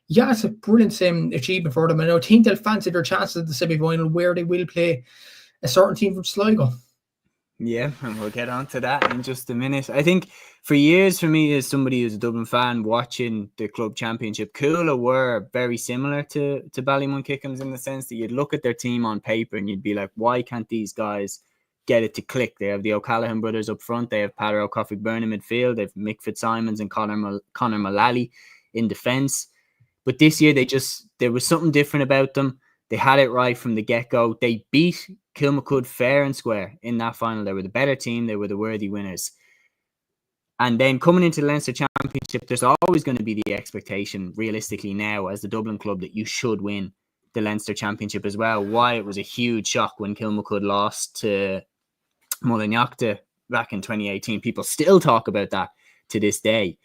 yeah, it's a brilliant achievement for them. And I think they'll fancy their chances at the semi-final, where they will play a certain team from Sligo. Yeah, and we'll get on to that in just a minute. I think for years, for me, as somebody who's a Dublin fan watching the club championship, Coolera were very similar to Ballymun-Kickham's in the sense that you'd look at their team on paper and you'd be like, why can't these guys get it to click? They have the O'Callaghan brothers up front. They have Peadar O'Cofaigh-Byrne in midfield. They have Mick Fitzsimons and Conor Mullally in defence. But this year, there was something different about them. They had it right from the get-go. They beat Kilmacud fair and square in that final. They were the better team. They were the worthy winners. And then coming into the Leinster Championship, there's always going to be the expectation, realistically now, as the Dublin club, that you should win the Leinster Championship as well. Why it was a huge shock when Kilmacud lost to Mullinachta back in 2018. People still talk about that to this day.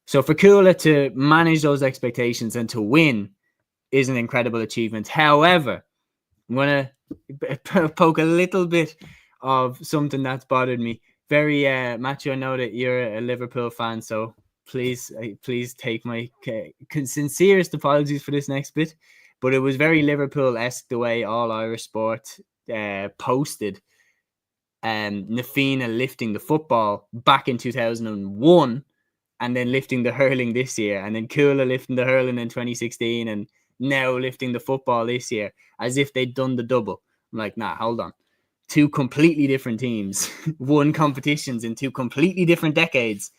So for Coolera to manage those expectations and to win is an incredible achievement. However, I'm going to poke a little bit of something that's bothered me. Very, Matthew, I know that you're a Liverpool fan, so please take my sincerest apologies for this next bit. But it was very Liverpool-esque the way All Irish Sport posted Nafina lifting the football back in 2001 and then lifting the hurling this year, and then Coolera lifting the hurling in 2016 and now lifting the football this year, as if they'd done the double. I'm like, nah, hold on. 2 completely different teams, won competitions in 2 completely different decades.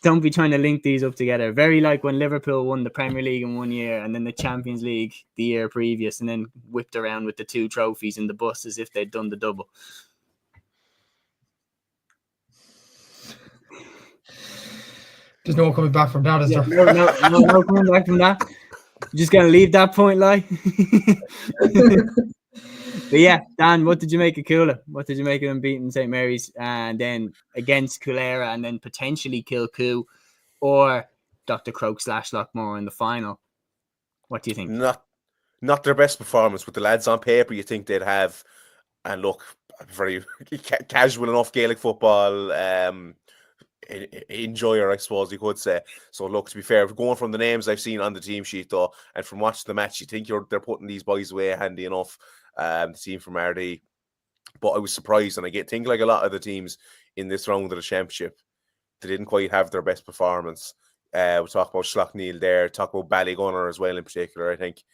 Don't be trying to link these up together. Very like when Liverpool won the Premier League in one year and then the Champions League the year previous and then whipped around with the 2 trophies in the bus as if they'd done the double. There's no coming back from that, is there? No coming back from that. You're just going to leave that point, like. But yeah, Dan, what did you make of Coolera? What did you make of them beating St. Mary's and then against Coolera and then potentially Kilcoo or Dr. Croke / Lockmore in the final? What do you think? Not their best performance, but the lads on paper you think they'd have. And look, very casual enough Gaelic football enjoyer, I suppose you could say. So look, to be fair, going from the names I've seen on the team sheet though, and from watching the match, you think they're putting these boys away handy enough. The team from RD, but I was surprised, and I think like a lot of the teams in this round of the championship, they didn't quite have their best performance. We talk about Schlockneil there, talk about Ballygunner as well in particular. I think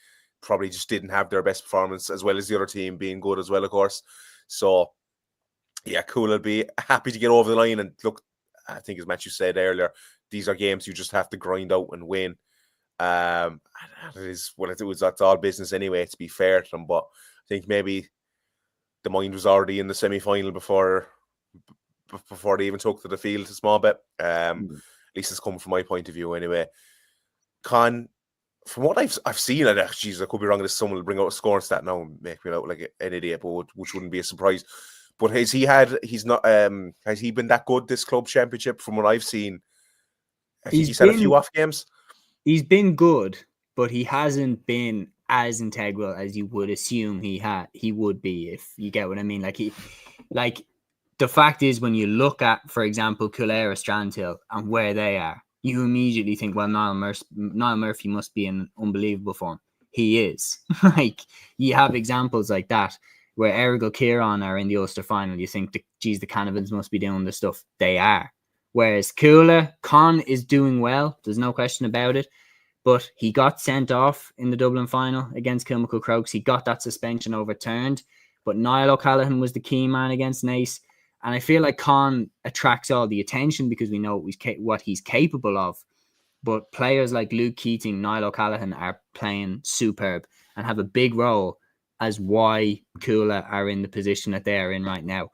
probably just didn't have their best performance, as well as the other team being good as well, of course. So yeah, cool. I'll be happy to get over the line. And look, I think as Matthew said earlier, these are games you just have to grind out and win. It is what it was. That's all business anyway, to be fair to them. But I think maybe the mind was already in the semi-final before they even took to the field a small bit. At least it's coming from my point of view anyway. Con, from what I've seen, I could be wrong. This someone will bring out a scoring stat now and make me look like an idiot, but which wouldn't be a surprise. But has he been that good this club championship from what I've seen? He's had a few off games. He's been good, but he hasn't been as integral as you would assume he would be, if you get what I mean. Like the fact is, when you look at, for example, Coolera, Strandhill and where they are, you immediately think, well, Niall Murphy must be in unbelievable form. He is. Like, you have examples like that where Errigal Kieran are in the Ulster final. You think, the Canavans must be doing the stuff. They are. Whereas Con is doing well. There's no question about it. But he got sent off in the Dublin final against Kilmacud Crokes. He got that suspension overturned. But Niall O'Callaghan was the key man against Naas. And I feel like Con attracts all the attention because we know what he's capable of. But players like Luke Keating, Niall O'Callaghan are playing superb and have a big role as why Coolera are in the position that they are in right now.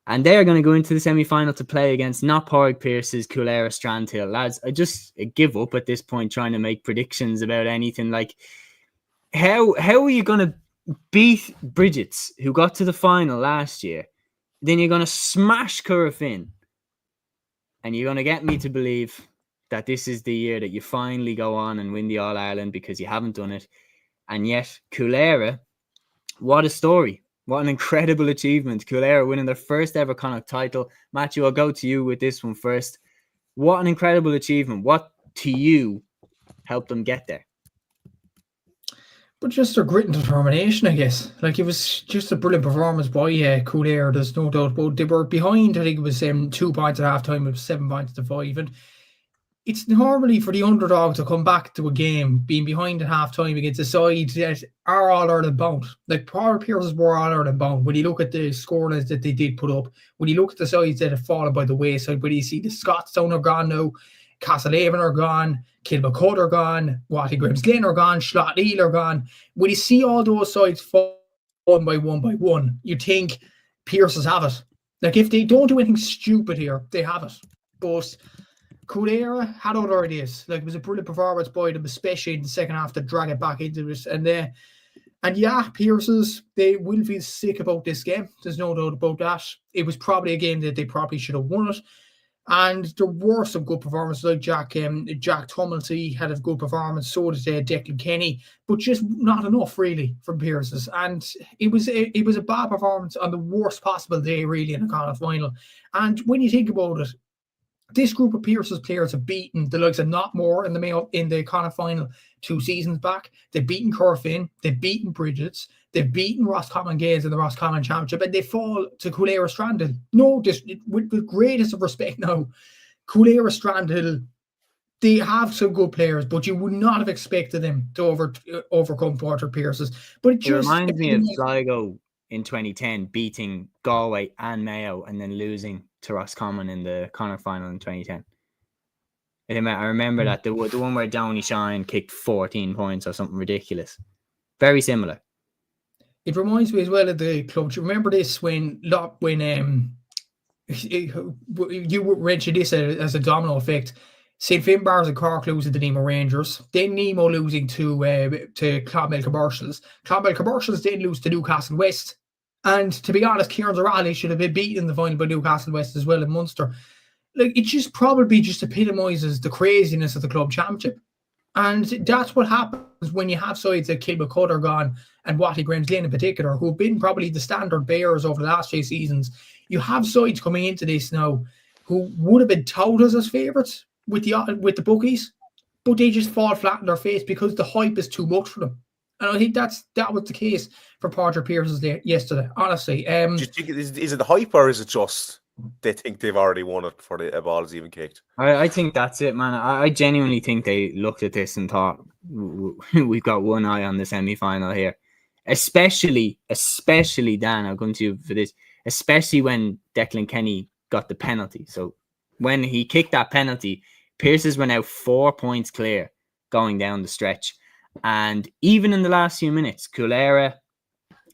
And they are going to go into the semi-final to play against not Pádraig Pearse's Coolera Strandhill. Lads, I just give up at this point trying to make predictions about anything. Like, how are you going to beat Bridget's, who got to the final last year? Then you're going to smash Currafin. And you're going to get me to believe that this is the year that you finally go on and win the All-Ireland because you haven't done it. And yet, Coolera, what a story. What an incredible achievement. Coolera winning their first ever Connacht title. Matthew, I'll go to you with this one first. What an incredible achievement. What, to you, helped them get there? But just their grit and determination, I guess. Like, it was just a brilliant performance by Coolera, there's no doubt about it. They were behind, I think it was 2 points at half-time, it was 7 points to 5. And it's normally for the underdog to come back to a game being behind at half-time against a side that are All-Ireland bound. Like, Pádraig Pearse's were All-Ireland bound. When you look at the scorelines that they did put up, when you look at the sides that have fallen by the wayside, when you see the Scottstown are gone now, Castlehaven are gone, Kilmacud are gone, Glen are gone, Schlottleal are gone. When you see all those sides fall one by one, you think Pearses have it. Like, if they don't do anything stupid here, they have it. But Coolera had other ideas. Like, it was a brilliant performance by them, especially in the second half to drag it back into it. And yeah, Pearses, they will feel sick about this game. There's no doubt about that. It was probably a game that they probably should have won it. And there were some good performances, like Jack Tumilty had a good performance, so did Declan Kenny, but just not enough really from Pearses. And it was a bad performance on the worst possible day really in the Connacht final. And when you think about it, this group of Pearses players have beaten the likes of Knockmore in the Connacht final 2 seasons back. They've beaten Curfin, they've beaten Bridget's, they've beaten Roscommon Gaels in the Roscommon Championship, and they fall to Coolera Strandhill. No, with the greatest of respect now, Coolera Strandhill, they have some good players, but you would not have expected them to overcome Pádraig Pearse's. But it reminds me of Sligo in 2010 beating Galway and Mayo and then losing to Roscommon in the Connacht final in 2010. I remember that the one where Downey Shine kicked 14 points or something ridiculous. Very similar. It reminds me as well of the club. Do you remember this when you mentioned this as a domino effect? St. Finbarrs and Cork losing to Nemo Rangers, then Nemo losing to Clonmel Commercials. Clonmel Commercials then lose to Newcastle West. And to be honest, Kieran O'Reilly should have been beaten in the final by Newcastle West as well in Munster. Like, it just probably just epitomises the craziness of the club championship. And that's what happens when you have sides like Kilmacud are gone and Watty Glen in particular, who have been probably the standard bearers over the last few seasons. You have sides coming into this now who would have been touted as favourites with the bookies, but they just fall flat on their face because the hype is too much for them. And I think that was the case for Pádraig Pearse's yesterday, honestly. Do you think is it the hype, or is it just they think they've already won it before the ball is even kicked? I think that's it, man. I genuinely think they looked at this and thought, we've got one eye on the semi-final here. Especially, Dan, I'll come to you for this, especially when Declan Kenny got the penalty. So when he kicked that penalty, Pearses were now 4 points clear going down the stretch. And even in the last few minutes, Coolera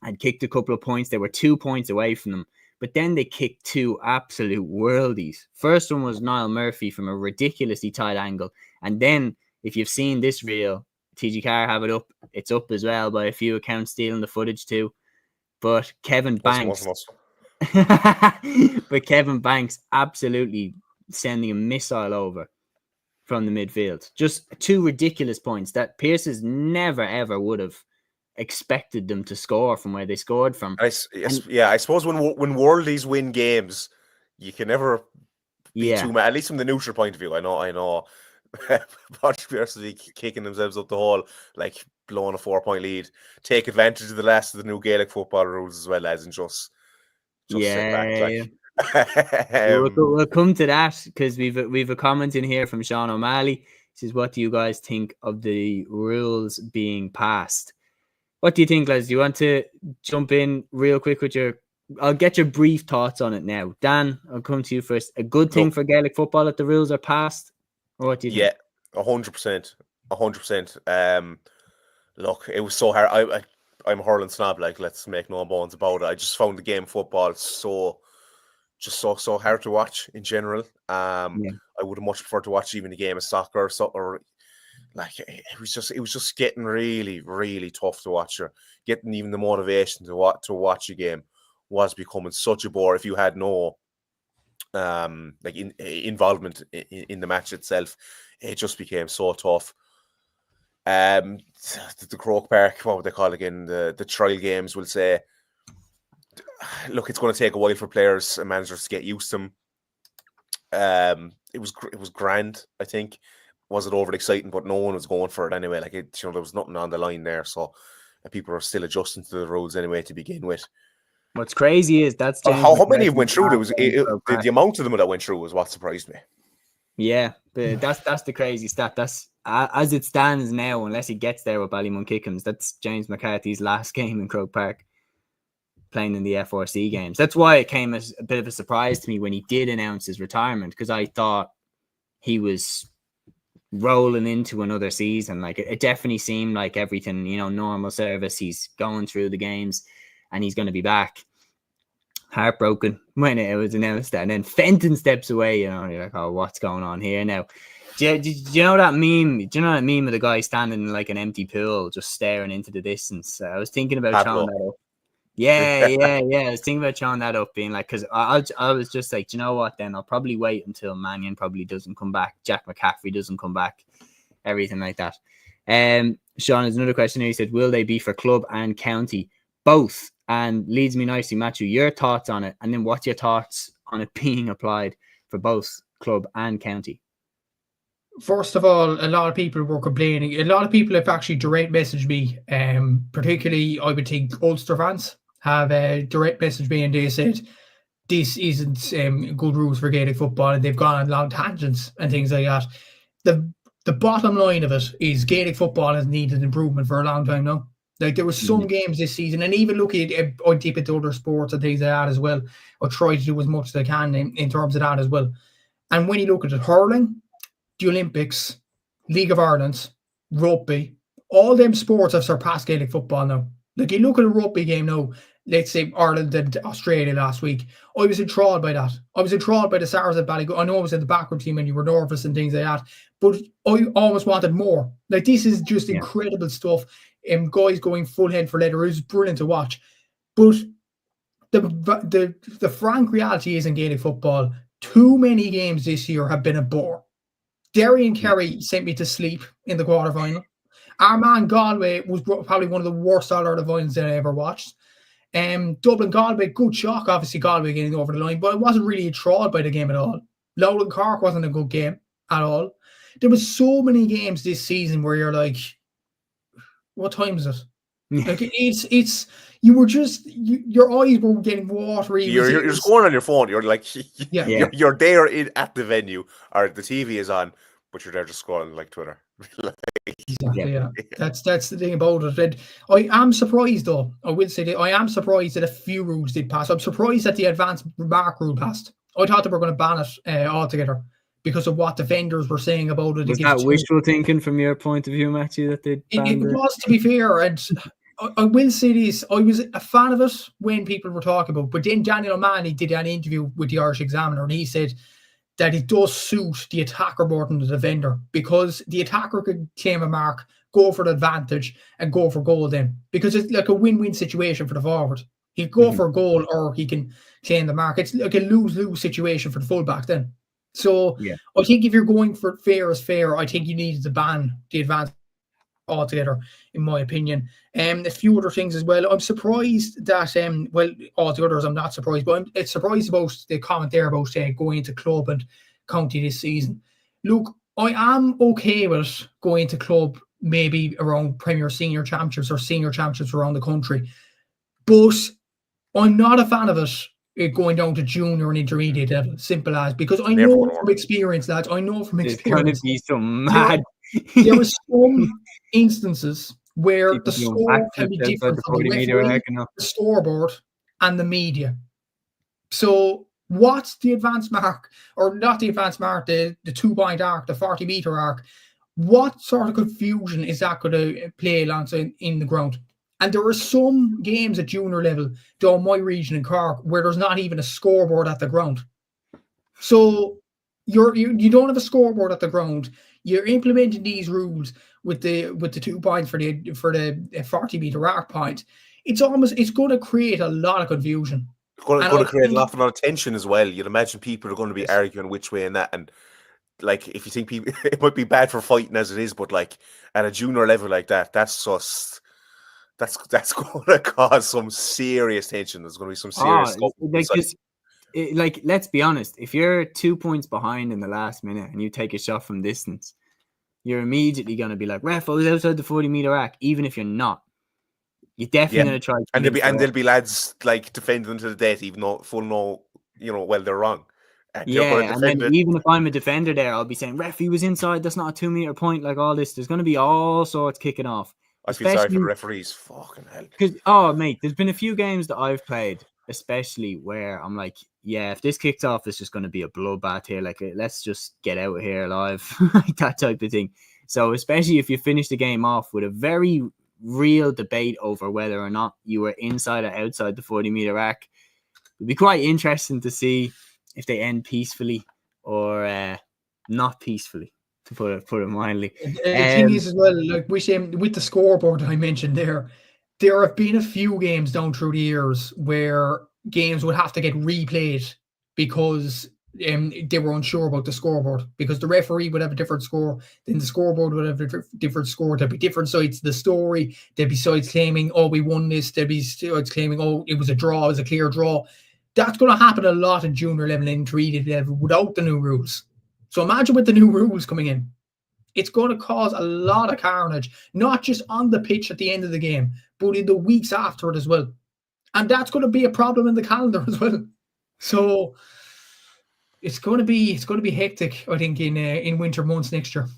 had kicked a couple of points. They were 2 points away from them. But then they kicked 2 absolute worldies. First one was Niall Murphy from a ridiculously tight angle. And then, if you've seen this reel, TG Carr have it up. It's up as well by a few accounts, stealing the footage too. But Kevin Banks... but Kevin Banks absolutely sending a missile over from the midfield. Just 2 ridiculous points that Pearses never, ever would have expected them to score from where they scored from. I suppose when worldies win games, you can never be too mad, at least from the neutral point of view. I know Pádraig Pearse kicking themselves up the hole, like blowing a 4-point lead, take advantage of the last of the new Gaelic football rules as well, as in just sit back. Like, We'll come to that because we've a comment in here from Sean O'Malley. He says, "What do you guys think of the rules being passed?" What do you think, lads? Do you want to jump in real quick with your? I'll get your brief thoughts on it now. Dan, I'll come to you first. A good thing for Gaelic football that the rules are passed, or what do you think? Yeah, 100%, 100%. Look, it was so hard. I'm a hurling snob. Like, let's make no bones about it. I just found the game of football so hard to watch in general. I would have much preferred to watch even the game of soccer or like it was just getting really, really tough to watch. Or getting even the motivation to watch a game was becoming such a bore if you had no involvement in the match itself. It just became so tough. The Croke Park, what would they call it again? The trial games, will say. Look, it's going to take a while for players and managers to get used to them. It was grand, I think. Was it overly exciting? But no one was going for it anyway. Like, there was nothing on the line there, so people are still adjusting to the rules anyway to begin with. What's crazy is that's how many went through. There was the amount of them that went through was what surprised me. Yeah, but that's the crazy stat. That's as it stands now, unless he gets there with Ballymunkickums. That's James McCarthy's last game in Croke Park, playing in the FRC games. That's why it came as a bit of a surprise to me when he did announce his retirement, because I thought he was rolling into another season. Like, it definitely seemed like everything, normal service. He's going through the games and he's going to be back. Heartbroken when it was announced that, and then Fenton steps away. You're like, oh, what's going on here now? Do you know that meme? Do you know that meme of the guy standing in like an empty pool, just staring into the distance? I was thinking about showing that up. Yeah. I was thinking about showing that up, being like, because I was just like, do you know what? Then I'll probably wait until Mannion probably doesn't come back, Jack McCaffrey doesn't come back, everything like that. Sean, there's another question here. He said, will they be for club and county? Both. And leads me nicely, Matthew, your thoughts on it, and then what's your thoughts on it being applied for both club and county? First of all, a lot of people were complaining. A lot of people have actually direct messaged me, particularly I would think Ulster fans have direct messaged me, and they said this isn't good rules for Gaelic football, and they've gone on long tangents and things like that. The bottom line of it is Gaelic football has needed improvement for a long time now. Like, there were some games this season, and even looking at I dip into other sports and things like that as well. I try to do as much as I can in terms of that as well. And when you look at it, hurling, the Olympics, League of Ireland, rugby, all them sports have surpassed Gaelic football now. Like, you look at a rugby game now, let's say Ireland and Australia last week, I was enthralled by that. I was enthralled by the Sars at Ballygunner. I know I was in the backroom team and you were nervous and things like that, but I always wanted more. Like, this is just incredible stuff. Guys going full head for leather. It was brilliant to watch. But the frank reality is in Gaelic football, too many games this year have been a bore. Derry and Kerry sent me to sleep in the quarterfinal. Armagh Galway was probably one of the worst All-Ireland finals that I ever watched. Dublin Galway, good shock, obviously Galway getting over the line, but I wasn't really enthralled by the game at all. Louth Cork wasn't a good game at all. There was so many games this season where you're like, what time is it? Like, it's you were just your eyes were getting watery. You're just going on your phone. You're like, you're there at the venue, or the TV is on, but you're there just scrolling like Twitter. Exactly, yeah. That's the thing about it. And I am surprised, though. I will say that I am surprised that a few rules did pass. I'm surprised that the advanced mark rule passed. I thought they were going to ban it altogether because of what the vendors were saying about it. Was that wishful thinking from your point of view, Matthew, that they banned it? It was, to be fair, and I will say this. I was a fan of it when people were talking about it, but then Daniel O'Mahony did an interview with the Irish Examiner, and he said that it does suit the attacker more than the defender, because the attacker could claim a mark, go for the advantage, and go for goal then, because it's like a win-win situation for the forward. He can go for a goal, or he can claim the mark. It's like a lose-lose situation for the fullback then. So I think if you're going for fair is fair, I think you needed to ban the advance altogether, in my opinion. A few other things as well. I'm surprised that, all the others I'm not surprised, but I'm surprised about the comment there about going into club and county this season. Look, I am okay with going to club maybe around Premier Senior Championships or Senior Championships around the country, but I'm not a fan of it going down to junior and intermediate level. Simple as, because I Never know gonna from work. experience, lads. I know from There's going to experience. be some mad There are some instances where people the doing score can be backflips outside different the from the 40-meter referee, arc. You know, the scoreboard, and the media. So what's the advanced mark, or not the advanced mark, the 2-point arc, the 40-meter arc? What sort of confusion is that going to play alongside in the ground? And there are some games at junior level down my region in Cork where there's not even a scoreboard at the ground. So you don't have a scoreboard at the ground. You're implementing these rules with the 2 points for the 40-meter arc point. It's going to create a lot of confusion. Going to create a lot of tension as well. You'd imagine people are going to be arguing which way and that, and like if you think people, it might be bad for fighting as it is, but like at a junior level like that, that's going to cause some serious tension. There's going to be some serious like let's be honest. If you're 2 points behind in the last minute and you take a shot from distance, you're immediately going to be like, "Ref, I was outside the 40-meter arc," even if you're not. You're definitely going to try. And there'll be lads like defending them to the death, even though full know, well, they're wrong. And and then even if I'm a defender there, I'll be saying, "Ref, he was inside. That's not a 2-meter point." Like all this, there's going to be all sorts kicking off. I feel sorry for the referees. Fucking hell. Because mate, there's been a few games that I've played, especially where I'm like, yeah, if this kicks off, it's just going to be a bloodbath here. Like, let's just get out of here alive, like that type of thing. So especially if you finish the game off with a very real debate over whether or not you were inside or outside the 40-meter arc, it'd be quite interesting to see if they end peacefully or not peacefully, to put it mildly. The thing is as well, like with the scoreboard I mentioned there have been a few games down through the years where games would have to get replayed because they were unsure about the scoreboard, because the referee would have a different score, then the scoreboard would have a different score. There'd be different sides to the story. There'd be sides claiming, "Oh, we won this." There'd be sides claiming, "Oh, it was a draw. It was a clear draw." That's going to happen a lot in junior level and intermediate level without the new rules. So imagine with the new rules coming in, it's going to cause a lot of carnage, not just on the pitch at the end of the game, but in the weeks after it as well. And that's going to be a problem in the calendar as well. So it's going to be hectic, I think, in winter months next year.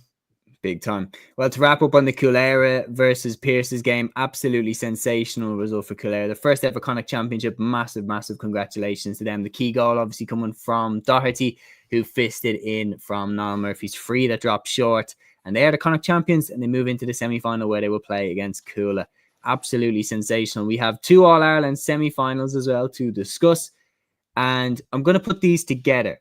Big time. Well, to wrap up on the Coolera versus Pearse's game, absolutely sensational result for Coolera. The first ever Connacht Championship. Massive congratulations to them. The key goal obviously coming from Doherty, who fisted in from Niall Murphy's free that dropped short. And they are the Connacht champions, and they move into the semi-final where they will play against Coolera. Absolutely sensational. We have 2 All-Ireland semi-finals as well to discuss. And I'm going to put these together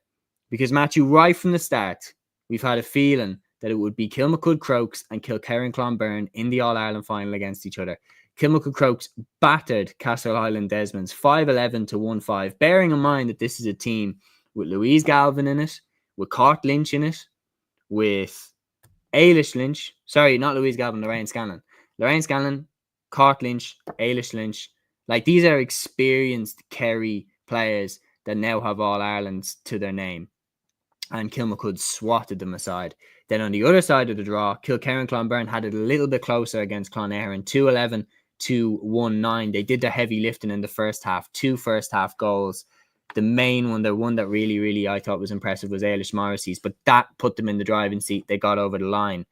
because, Matthew, right from the start, we've had a feeling that it would be Kilmacud Crokes and Kilkerran Clonberne in the All-Ireland final against each other. Kilmacud Crokes battered Castle Highland Desmonds 5-11 to 1-5, bearing in mind that this is a team with Louise Galvin in it, with Cork Lynch in it, with Ailish Lynch. Sorry, not Louise Galvin, Lorraine Scanlon. Lorraine Scanlon, Cork Lynch, Ailish Lynch. Like, these are experienced Kerry players that now have All-Irelands to their name. And Kilmacud swatted them aside. Then on the other side of the draw, Kilkerran Clonberne had it a little bit closer against Clonairin, 2-11 to 1-9. They did the heavy lifting in the first half, 2 first half goals. The main one, the one that really I thought was impressive was Ailish Morrissey's, but that put them in the driving seat. They got over the line.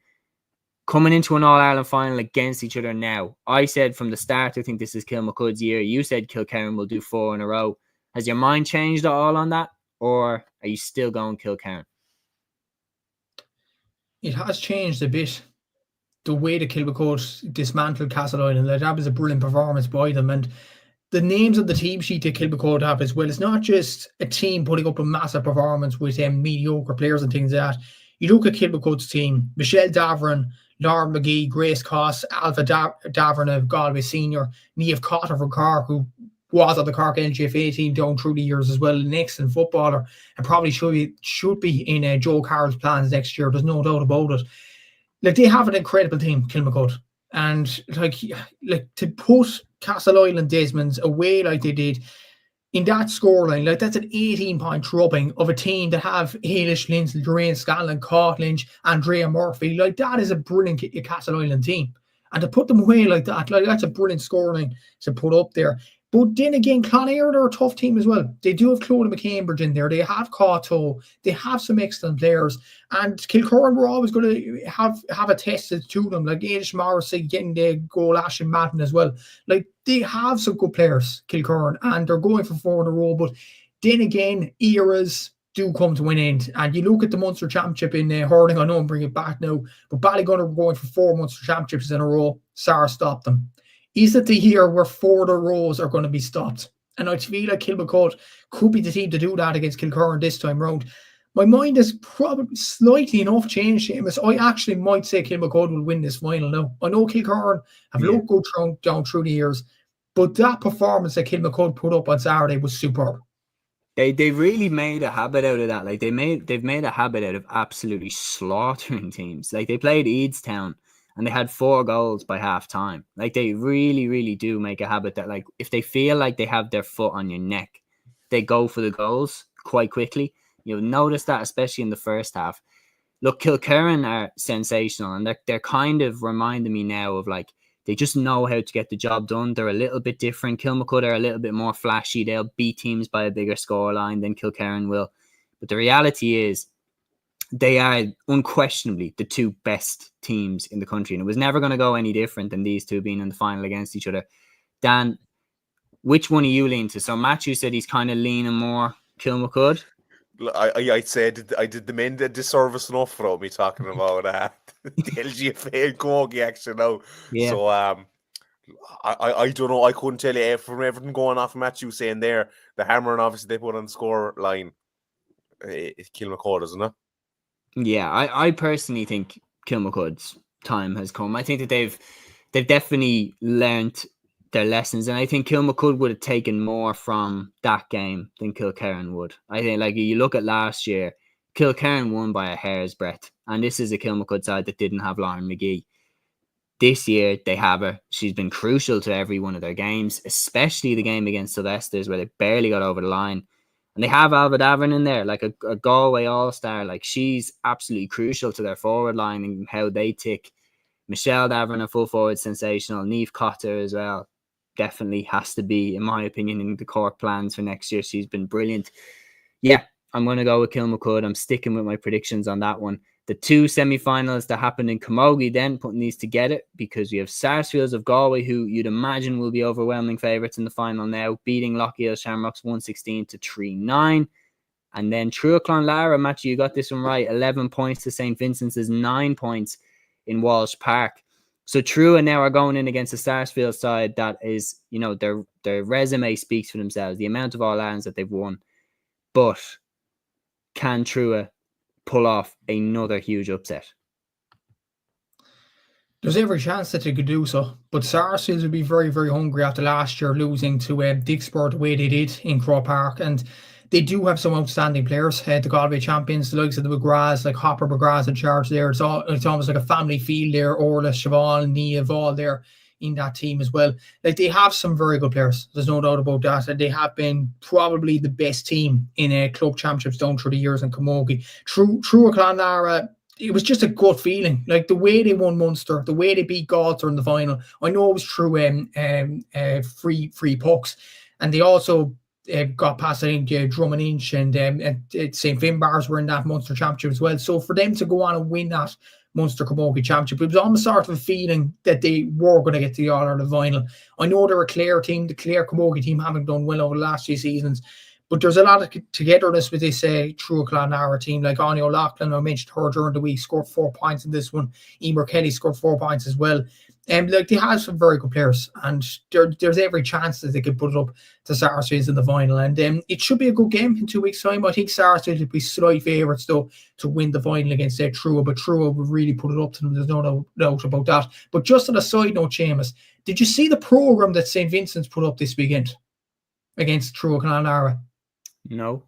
Coming into an All-Ireland final against each other now, I said from the start, I think this is Kilmacud's year. You said Kilkerran will do 4 in a row. Has your mind changed at all on that, or are you still going Kilkerran? It has changed a bit. The way that Kilmacud dismantled Castleisland, that was a brilliant performance by them. And the names of the team sheet that Kilmacud have as well, it's not just a team putting up a massive performance with mediocre players and things like that. You look at Kilmacud's team: Michelle Davern, Lauren McGee, Grace Coss, Alpha Davern of Galway Senior, Niamh Cotter from Cork, who was on the Cork LGFA team down through the years as well, an excellent footballer, and probably should be in Joe Carroll's plans next year. There's no doubt about it. Like, they have an incredible team, Kilmacud, and like to put Castleisland Desmonds away like they did in that scoreline, like that's an 18-point drubbing of a team that have Ailish Lynch, Lorraine Scanlon, Cork Lynch, Andrea Murphy. Like, that is a brilliant Castleisland team, and to put them away like that, like that's a brilliant scoreline to put up there. But then again, Clonera are a tough team as well. They do have Clonard McCambridge in there. They have Cato. They have some excellent players. And Kilcorn were always going to have a test to them. Like Aidish Morrissey getting the goal, Ashton Madden as well. Like, they have some good players, Kilcorn, and they're going for 4 in a row. But then again, eras do come to an end. And you look at the Munster Championship in hurling, I know I'm bringing it back now, but Ballygunner were going for 4 Munster Championships in a row. Sars stopped them. Is it the year where 4 of the rows are going to be stopped? And I feel like Kilmacud could be the team to do that against Kilcorn this time round. My mind is probably slightly enough changed, Séamus. I actually might say Kilmacud will win this final now. I know Kilcorn have looked good down through the years, but that performance that Kilmacud put up on Saturday was superb. They really made a habit out of that. Like, they've made a habit out of absolutely slaughtering teams. Like, they played Eadstown and they had 4 goals by half time. Like, they really, really do make a habit that, like, if they feel like they have their foot on your neck, they go for the goals quite quickly. You'll notice that, especially in the first half. Look, Kilkerran are sensational, and they're kind of reminding me now of, like, they just know how to get the job done. They're a little bit different. Kilmacud are a little bit more flashy. They'll beat teams by a bigger scoreline than Kilkerran will. But the reality is, they are unquestionably the 2 best teams in the country. And it was never going to go any different than these 2 being in the final against each other. Dan, which one are you leaning to? So Matthew said he's kind of leaning more Kilmacud. I'd say I did the men a disservice enough without me talking about the LGFA and Camogie action now. Yeah. So I don't know. I couldn't tell you from everything going off Matthew saying there, the hammering obviously they put on the score line. It's Kilmacud, isn't it? Yeah, I personally think Kilmacud's time has come. I think that they've definitely learnt their lessons, and I think Kilmacud would have taken more from that game than Kilkerran would. I think, like, you look at last year, Kilkerran won by a hair's breadth, and this is a Kilmacud side that didn't have Lauren McGee. This year, they have her. She's been crucial to every one of their games, especially the game against Sylvester's where they barely got over the line. And they have Alva Davern in there, like a Galway all-star. Like, she's absolutely crucial to their forward line and how they tick. Michelle Davern, a full forward, sensational. Niamh Cotter as well. Definitely has to be, in my opinion, in the Cork plans for next year. She's been brilliant. Yeah, I'm going to go with Kilmacud. I'm sticking with my predictions on that one. The 2 semi-finals that happened in Camogie then, putting these together, because we have Sarsfields of Galway, who you'd imagine will be overwhelming favourites in the final now, beating Lochiel Shamrocks 116 to 3-9. And then Trua Clonlara, Matthew, you got this one right, 11 points to St. Vincent's, 9 points in Walsh Park. So Trua now are going in against the Sarsfield side that is, you know, their resume speaks for themselves, the amount of All-Irelands that they've won. But can Trua pull off another huge upset? There's every chance that they could do so, but Sarsfields will be very, very hungry after last year losing to Dicksport the way they did in Croke Park, and they do have some outstanding players. The Galway champions, the likes of the McGraths, like Hopper McGrath's in charge there. It's almost like a family field there. Orla, Siobhan, Niamh, all there in that team as well. Like, they have some very good players. There's no doubt about that. And they have been probably the best team in club championships down through the years in Camogie. True Clonlara, it was just a good feeling. Like, the way they won Munster, the way they beat Galter in the final. I know it was through free pucks. And they also got past, I think, Drum and Inch and St. Finbars were in that Munster Championship as well. So for them to go on and win that Munster Camogie Championship, it was almost sort of a feeling that they were going to get to the All-Ireland final. I know they're a Clare team. The Clare Camogie team haven't done well over the last few seasons, but there's a lot of togetherness with this Trua Clonlara team. Like Anya O'Loughlin, I mentioned her during the week, scored 4 points in this one. Emer Kelly scored 4 points as well. Like, they have some very good players, and there's every chance that they could put it up to Sarsfields in the final. And it should be a good game in 2 weeks' time. I think Sarsfields would be slight favourites, though, to win the final against Trua, but Trua would really put it up to them. There's no doubt about that. But just on a side note, Séamus, did you see the programme that St. Vincent's put up this weekend against Trua Clonlara? No,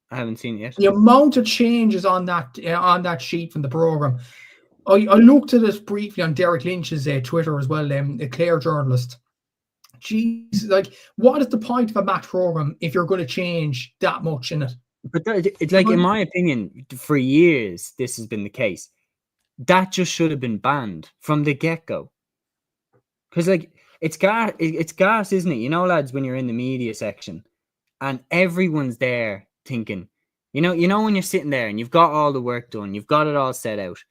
I haven't seen it yet. The amount of changes on that sheet from the programme. I looked at it briefly on Derek Lynch's Twitter as well, a Clare journalist. Jeez, like, what is the point of a match program if you're going to change that much in it? But it's like, in my opinion, for years, this has been the case. That just should have been banned from the get-go. Because, like, it's gas, isn't it? You know, lads, when you're in the media section and everyone's there thinking, you know when you're sitting there and you've got all the work done, you've got it all set out,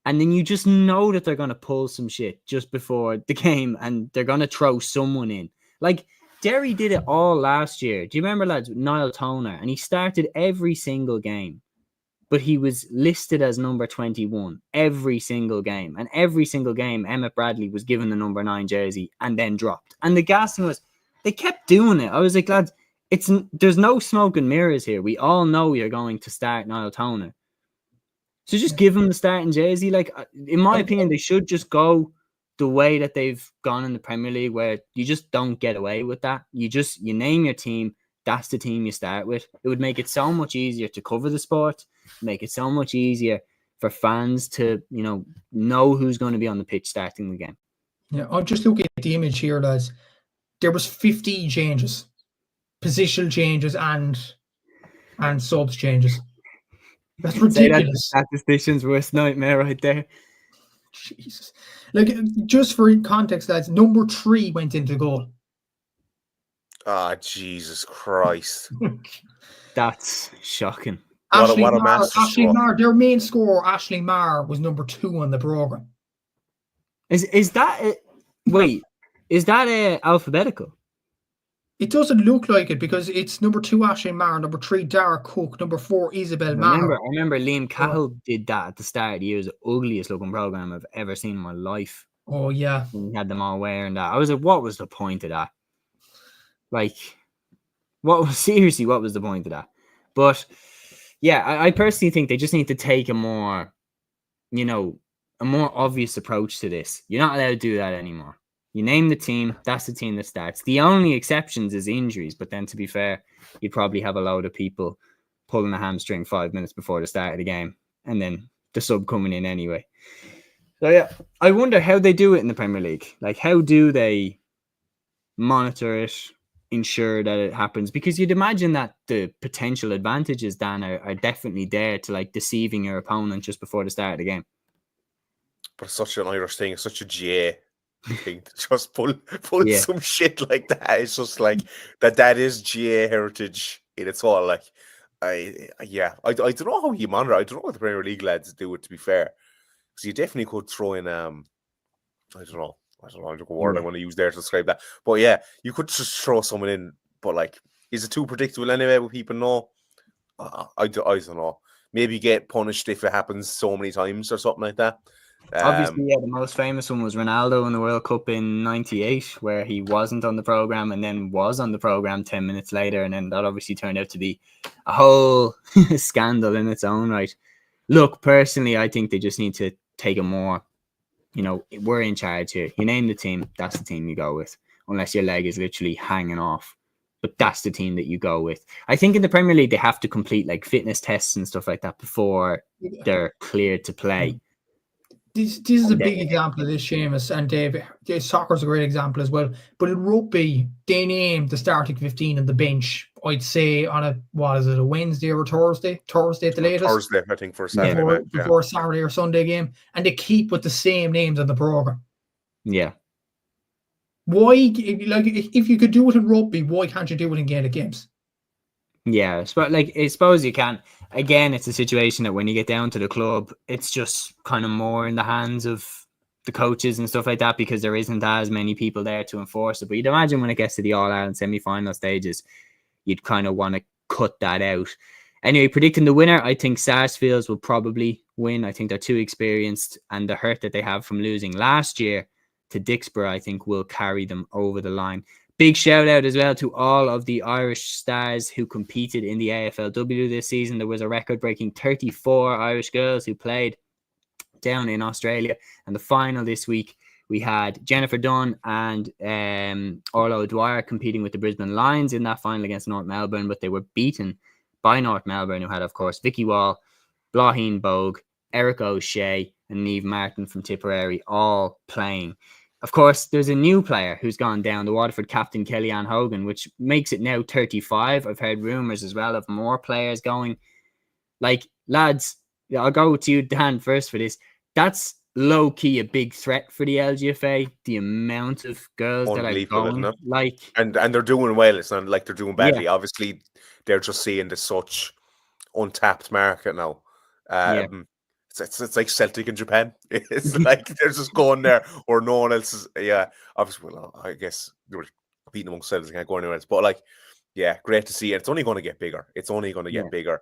and then you just know that they're going to pull some shit just before the game and they're going to throw someone in. Like, Derry did it all last year. Do you remember, lads, with Niall Toner? And he started every single game, but he was listed as number 21 every single game. And every single game, Emmett Bradley was given the number 9 jersey and then dropped. And the gas thing was, they kept doing it. I was like, lads, there's no smoke and mirrors here. We all know you're going to start Niall Toner. So just give him the starting jersey. Like, in my opinion, they should just go the way that they've gone in the Premier League, where you just don't get away with that. You name your team. That's the team you start with. It would make it so much easier to cover the sport, make it so much easier for fans to, know who's going to be on the pitch starting the game. Yeah, I'm just looking at the image here, lads. There was 50 changes, positional changes and subs changes. That's ridiculous. That's the statistician's worst nightmare right there. Jesus. Like, just for context, lads, number 3 went into goal. Ah, Jesus Christ. That's shocking. What a master Ashley Marr, their main scorer, Ashley Marr, was number 2 on the programme. Is that alphabetical? It doesn't look like it because it's number 2 Ashley Marr, number 3 Dara Cook, number 4 Isabel Marr. I remember Liam Cahill did that at the start of the year. It was the ugliest looking program I've ever seen in my life. Oh yeah, and he had them all wearing that. I was like, what was the point of that? Like, what was the point of that? But yeah, I personally think they just need to take a more obvious approach to this. You're not allowed to do that anymore. You name the team, that's the team that starts. The only exceptions is injuries, but then to be fair, you'd probably have a load of people pulling a hamstring 5 minutes before the start of the game, and then the sub coming in anyway. So yeah, I wonder how they do it in the Premier League. Like, how do they monitor it, ensure that it happens? Because you'd imagine that the potential advantages, Dan, are definitely there to, like, deceiving your opponent just before the start of the game. But it's such an Irish thing. It's such a GA thing to just pull some shit like that. It's just like that is GA heritage in its all. Like, I don't know how you monitor. I don't know what the Premier League lads do it, to be fair. Because you definitely could throw in I don't know the word I want to use there to describe that. But yeah, you could just throw someone in. But like, is it too predictable anyway? Will people know? I don't know. Maybe get punished if it happens so many times or something like that. Obviously, the most famous one was Ronaldo in the World Cup in '98, where he wasn't on the program and then was on the program 10 minutes later, and then that obviously turned out to be a whole scandal in its own right. Look, personally, I think they just need to take a more, we're in charge here. You name the team, that's the team you go with, unless your leg is literally hanging off. But that's the team that you go with. I think in the Premier League, they have to complete like fitness tests and stuff like that before they're cleared to play. This is a big example of this, Séamus, and Dave. Soccer's a great example as well. But in rugby, they named the starting 15 and the bench, I'd say, on a Wednesday or Thursday? Thursday at the latest. Thursday, I think, for a Saturday. Before a Saturday or Sunday game. And they keep with the same names on the programme. Yeah. Why, like, if you could do it in rugby, why can't you do it in Gaelic games? Yeah, but like, I suppose you can. Again, it's a situation that when you get down to the club, it's just kind of more in the hands of the coaches and stuff like that, because there isn't as many people there to enforce it. But you'd imagine when it gets to the All-Ireland semi-final stages, you'd kind of want to cut that out. Anyway, predicting the winner, I think Sarsfields will probably win. I think they're too experienced, and the hurt that they have from losing last year to Dixborough, I think, will carry them over the line. Big shout out as well to all of the Irish stars who competed in the AFLW this season. There was a record-breaking 34 Irish girls who played down in Australia. And the final this week, we had Jennifer Dunn and Orla O'Dwyer competing with the Brisbane Lions in that final against North Melbourne, but they were beaten by North Melbourne, who had, of course, Vicky Wall, Blaheen Bogue, Erica O'Shea, and Niamh Martin from Tipperary all playing. Of course, there's a new player who's gone down, the Waterford captain, Kellyanne Hogan, which makes it now 35. I've heard rumours as well of more players going. Like, lads, I'll go to you, Dan, first for this. That's low key a big threat for the LGFA. The amount of girls that are Unbelievable, isn't going, it? like, And they're doing well. It's not like they're doing yeah, badly. Obviously, they're just seeing this such untapped market now. yeah, It's like Celtic in Japan. It's like they're just going there, or no one else is. Yeah, obviously, well, I guess they were competing amongst themselves. They can't go anywhere else. But like, yeah, great to see. It's only going to get bigger. It's only going to yeah. get bigger.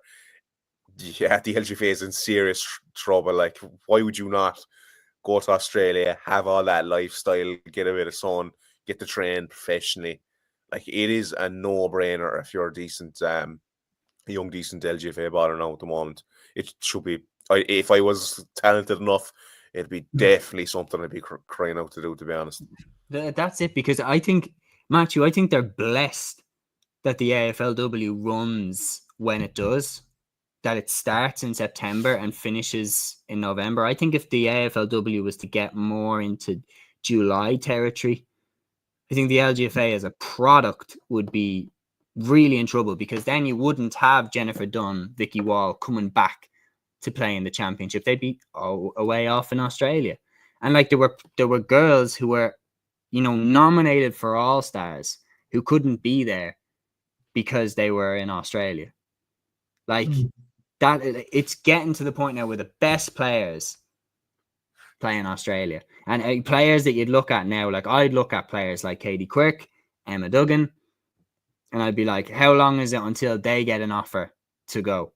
Yeah, the LGFA is in serious trouble. Like, why would you not go to Australia, have all that lifestyle, get a bit of sun, get to train professionally? Like, it is a no-brainer if you're a decent, young, decent LGFA baller now at the moment. It should be. If I was talented enough, it'd be definitely something I'd be crying out to do, to be honest. That's it, because I think, Matthew, I think they're blessed that the AFLW runs when it does, that it starts in September and finishes in November. I think if the AFLW was to get more into July territory, I think the LGFA as a product would be really in trouble, because then you wouldn't have Jennifer Dunn, Vicky Wall coming back to play in the championship. They'd be away off in Australia. And like there were girls who were, nominated for All Stars who couldn't be there because they were in Australia. Like that, it's getting to the point now where the best players play in Australia, and players that you'd look at now, like I'd look at players like Katie Quirk, Emma Duggan, and I'd be like, how long is it until they get an offer to go?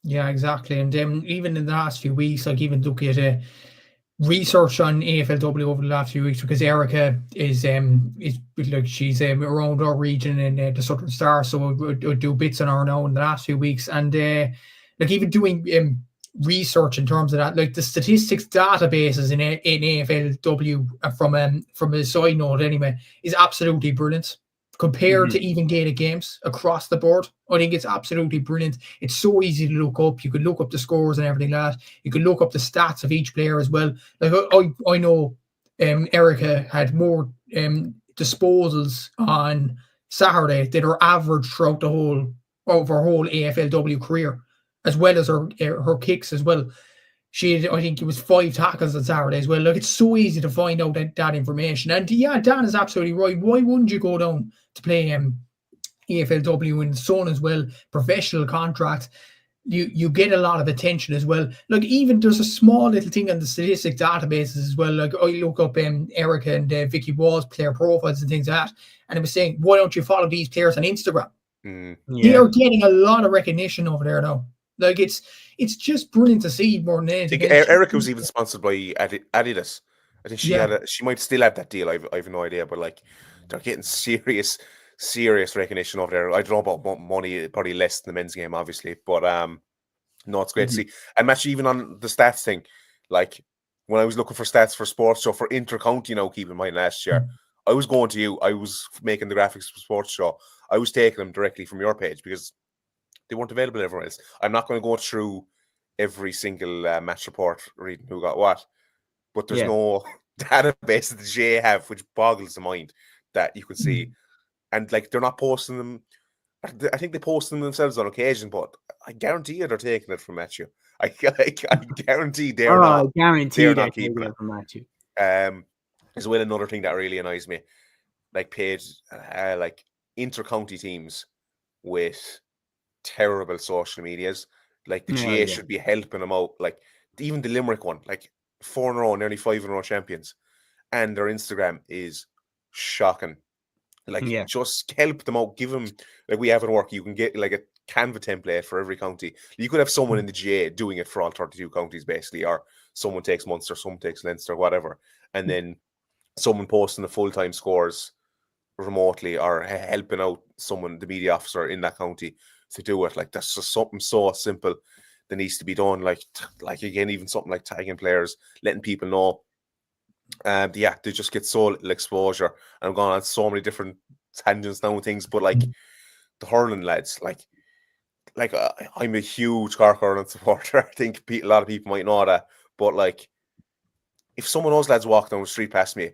Yeah, exactly. And even in the last few weeks, like even looking at research on AFLW over the last few weeks, because Erica is like she's around our region in the Southern Star, so we do bits on her now in the last few weeks, and like even doing research in terms of that, like the statistics databases in AFLW from a side note anyway is absolutely brilliant compared to even Gaelic games across the board. I think it's absolutely brilliant. It's so easy to look up. You could look up the scores and everything like that. You could look up the stats of each player as well. Like I know Erica had more disposals on Saturday than her average throughout her whole AFLW career, as well as her kicks as well. She had, I think it was 5 tackles on Saturday as well. Like, it's so easy to find out that information. And yeah, Dan is absolutely right. Why wouldn't you go down to play AFLW in the sun as well? Professional contracts. You get a lot of attention as well. Like, even there's a small little thing on the statistic databases as well. Like, I look up Erica and Vicky Wall's player profiles and things like that, and it was saying, why don't you follow these players on Instagram? They are getting a lot of recognition over there now. Like, it's just brilliant to see more than anything. Erica was even sponsored by Adidas. I think she might still have that deal. I've no idea, but like they're getting serious recognition over there. I don't know about money, probably less than the men's game, obviously, but no, it's great to see. And match even on the stats thing, like when I was looking for stats for sports show for inter-county, keep in mind last year, I was going to you. I was making the graphics for sports show. I was taking them directly from your page because they weren't available everywhere else. I'm not going to go through every single match report reading who got what, but there's no database that the GA have, which boggles the mind that you could see. And like they're not posting them. I think they post them themselves on occasion, but I guarantee you they're taking it from Matthew. I guarantee they're not. I guarantee they're they're not keeping it from Matthew. As well, another thing that really annoys me, like like inter-county teams with terrible social medias. Like the GA should be helping them out. Like even the Limerick one, like 4 in a row, nearly 5 in a row champions, and their Instagram is shocking. Like just help them out. Give them, like we have in work, you can get like a Canva template for every county. You could have someone in the GA doing it for all 32 counties basically, or someone takes Munster, someone takes Leinster, whatever, and then someone posting the full-time scores remotely or helping out someone, the media officer in that county, to do it. Like that's just something so simple that needs to be done. Like again, even something like tagging players, letting people know. They just get so little exposure. And I'm going on so many different tangents now and things, but like the hurling lads, like I'm a huge Cork hurling supporter. I think a lot of people might know that, but like if someone of those lads walked down the street past me,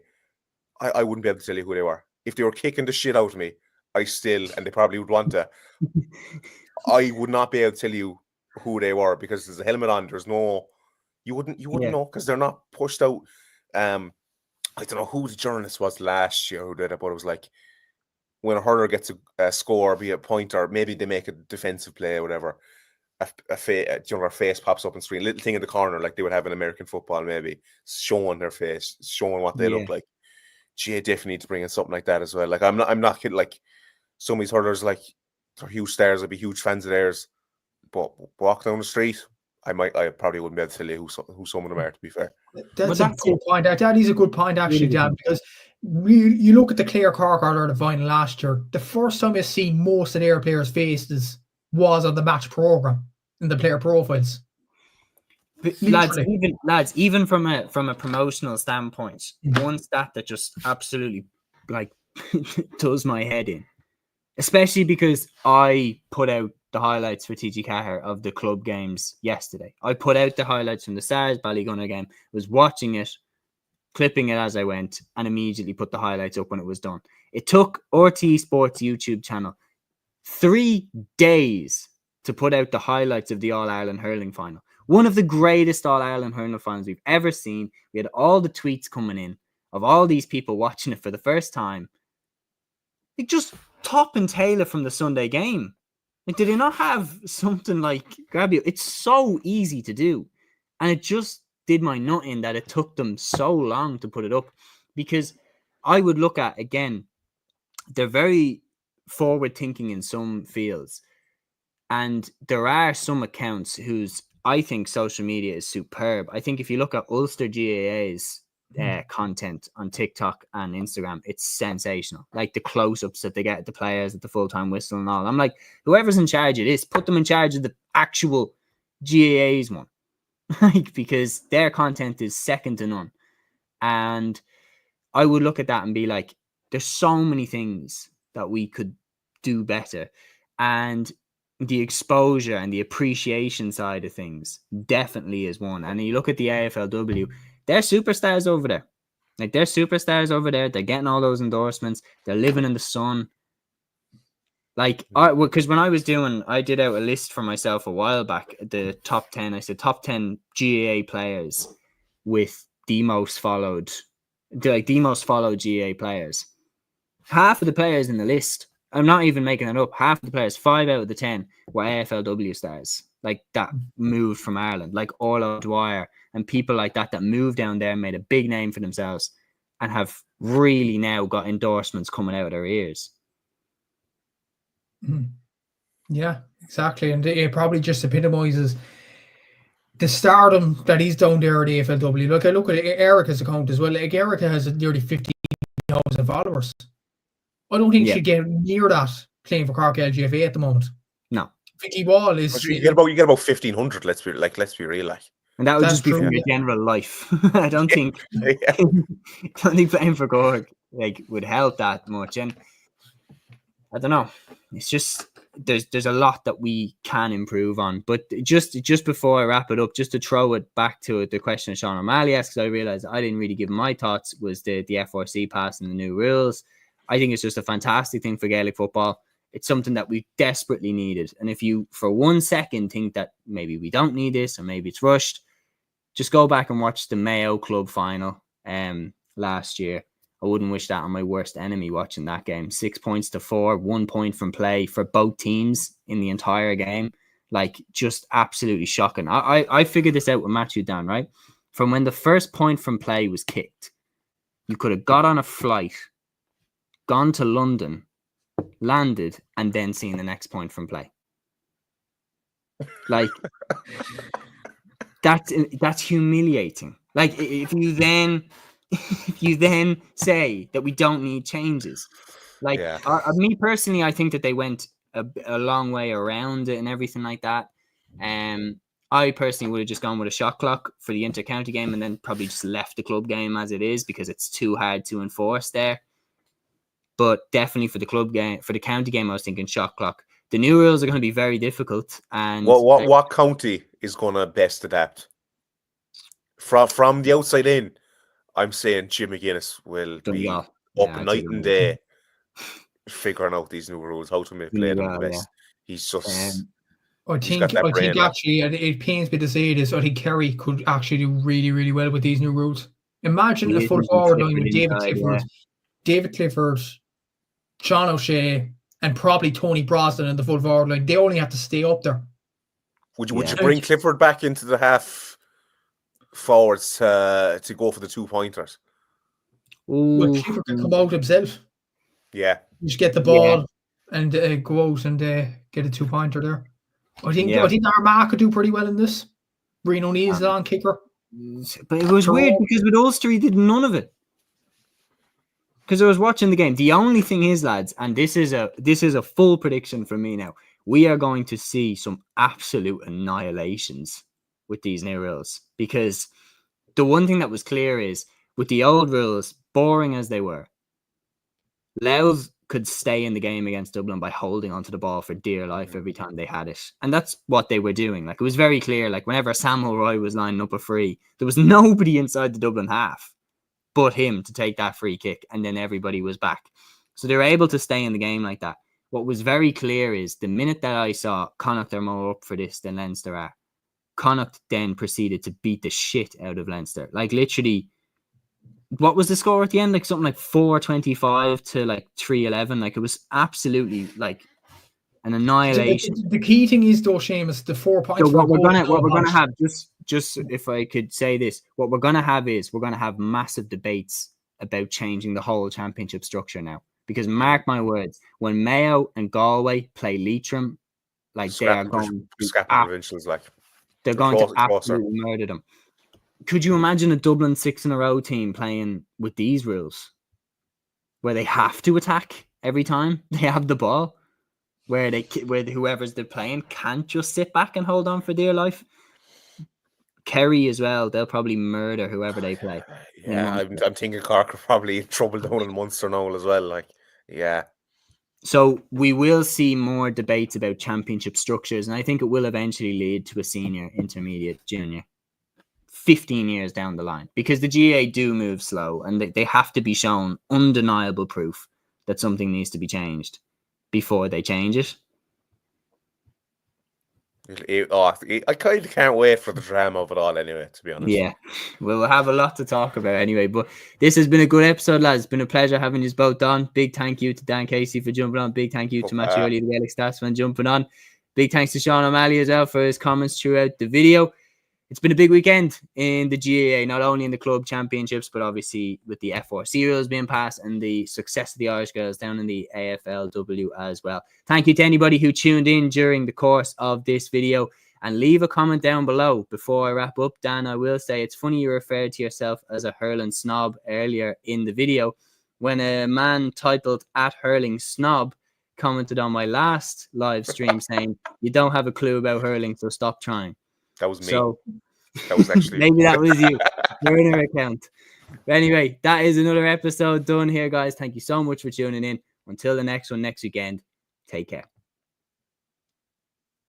I wouldn't be able to tell you who they were. If they were kicking the shit out of me, and they probably would want to, I would not be able to tell you who they were because there's a helmet on. There's no You wouldn't Yeah. know because they're not pushed out. I don't know who the journalist was last year who did it, but it was like when a hurler gets a score, be it a point or maybe they make a defensive play or whatever, their face pops up on screen, little thing in the corner like they would have in American football, maybe showing their face, showing what they look like. Gee, definitely need to bring in something like that as well. Like I'm not kidding. Like some of these hurlers, like they're huge stars. I'd be huge fans of theirs, but walk down the street, I probably wouldn't be able to tell you who some of them are. To be fair, that's a good point. That is a good point, actually, Dan, because you look at the Clare Cork All the final last year. The first time you see most of their players' faces was on the match program in the player profiles. Lads, even from a promotional standpoint, one stat that just absolutely like does my head in, especially because I put out the highlights for TG Caher of the club games yesterday. I put out the highlights from the Sars Ballygunner game, was watching it, clipping it as I went, and immediately put the highlights up when it was done. It took RT Sports YouTube channel 3 days to put out the highlights of the All-Ireland hurling final. One of the greatest All-Ireland hurling finals we've ever seen. We had all the tweets coming in of all these people watching it for the first time. Like just top and tail it from the Sunday game. Like, did they not have something like grab you? It's so easy to do. And it just did my nut in that it took them so long to put it up. Because I would look at, again, they're very forward thinking in some fields. And there are some accounts whose I think social media is superb. I think if you look at Ulster GAA's content on TikTok and Instagram, it's sensational. Like the close-ups that they get at the players at the full-time whistle and all. I'm like, whoever's in charge of this, put them in charge of the actual GAA's one. Like, because their content is second to none. And I would look at that and be like, there's so many things that we could do better. And the exposure and the appreciation side of things definitely is one. And you look at the AFLW, they're superstars over there. Like, they're superstars over there. They're getting all those endorsements. They're living in the sun. Like, because when I did out a list for myself a while back, the top 10, I said top 10 GAA players with the most followed GAA players. Half of the players in the list, I'm not even making it up, half of the players, 5 out of the 10 were AFLW stars. Like, that moved from Ireland, like Orla Dwyer and people like that moved down there and made a big name for themselves and have really now got endorsements coming out of their ears. Yeah, exactly. And it probably just epitomizes the stardom that he's down there at the AFLW. Look, I look at Erica's account as well. Like, Erica has nearly 50,000 followers. I don't think she'd get near that playing for Cork LGFA at the moment. No. Vicky Wall is... You get about 1,500, let's be real, like. And that would just be from your general life. I don't think playing for Cork would help that much. And I don't know. It's just there's a lot that we can improve on. But just before I wrap it up, just to throw it back to the question Sean O'Malley asked, because I realised I didn't really give my thoughts, was the FRC passing the new rules. I think it's just a fantastic thing for Gaelic football. It's something that we desperately needed. And if you, for 1 second, think that maybe we don't need this or maybe it's rushed, just go back and watch the Mayo Club final last year. I wouldn't wish that on my worst enemy watching that game. 6 points to 4, 1 point from play for both teams in the entire game. Like, just absolutely shocking. I figured this out with Matthew Dan, right? From when the first point from play was kicked, you could have got on a flight, gone to London, landed, and then seen the next point from play. Like, that's humiliating. Like, if you then say that we don't need changes, like me personally, I think that they went a long way around it and everything like that. I personally would have just gone with a shot clock for the inter-county game and then probably just left the club game as it is because it's too hard to enforce there. But definitely for the club game, for the county game, I was thinking shot clock. The new rules are going to be very difficult. And what county is going to best adapt? From the outside in, I'm saying Jim McGuinness will be up night and day figuring out these new rules, how to play them best. He's just I He's got that think brain, like. actually, and it pains me to say this, I think Kerry could actually do really, really well with these new rules. Imagine He a is full even forward line Clifford with inside, David Clifford, John O'Shea, and probably Tony Brosnan in the full forward line. They only have to stay up there. Would Yeah. you bring Clifford back into the half forwards to go for the 2-pointers? Well, Ooh, Clifford can come out himself. Yeah. Just get the ball and go out and get a 2-pointer there. I think Armagh could do pretty well in this. Reno Neal's on kicker. But it was weird because with Ulster he did none of it. Because I was watching the game. The only thing is, lads, and this is a full prediction from me now. We are going to see some absolute annihilations with these new rules. Because the one thing that was clear is with the old rules, boring as they were, Louth could stay in the game against Dublin by holding onto the ball for dear life every time they had it. And that's what they were doing. Like, it was very clear, like, whenever Samuel Roy was lining up a free, there was nobody inside the Dublin half but him to take that free kick, and then everybody was back. So they were able to stay in the game like that. What was very clear is the minute that I saw Connacht are more up for this than Leinster are, Connacht then proceeded to beat the shit out of Leinster. Like, literally, what was the score at the end? Like something like 4-25 to like 3-11. Like, it was absolutely like an annihilation. The key thing is, though, Séamus, the 4 points. So what we're gonna have, just if I could say this, what we're gonna have is we're gonna have massive debates about changing the whole championship structure now. Because mark my words, when Mayo and Galway play Leitrim, like they are going to provincials, like they're going to absolutely murder them. Could you imagine a Dublin 6 in a row team playing with these rules, where they have to attack every time they have the ball, where whoever's they're playing can't just sit back and hold on for dear life? Kerry as well, they'll probably murder whoever they play. Yeah, I'm thinking Cork are probably in trouble down in Munster now as well. Like, yeah. So we will see more debates about championship structures, and I think it will eventually lead to a senior, intermediate, junior 15 years down the line, because the GA do move slow and they have to be shown undeniable proof that something needs to be changed before they change it. I kind of can't wait for the drama of it all anyway, to be honest. Yeah, we'll have a lot to talk about anyway, but this has been a good episode, lads. It's been a pleasure having you both on. Big thank you to Dan Casey for jumping on. Big thank you to Matthew Early, the Gaelic Statsman, jumping on. Big thanks to Sean O'Malley as well for his comments throughout the video. It's been a big weekend in the GAA, not only in the club championships, but obviously with the F4C rules being passed and the success of the Irish girls down in the AFLW as well. Thank you to anybody who tuned in during the course of this video, and leave a comment down below. Before I wrap up, Dan, I will say it's funny you referred to yourself as a hurling snob earlier in the video, when a man titled @hurling_snob commented on my last live stream saying, "You don't have a clue about hurling, so stop trying." That was me. So that was actually maybe that was you. Burner account. But anyway, that is another episode done here, guys. Thank you so much for tuning in. Until the next one next weekend, take care.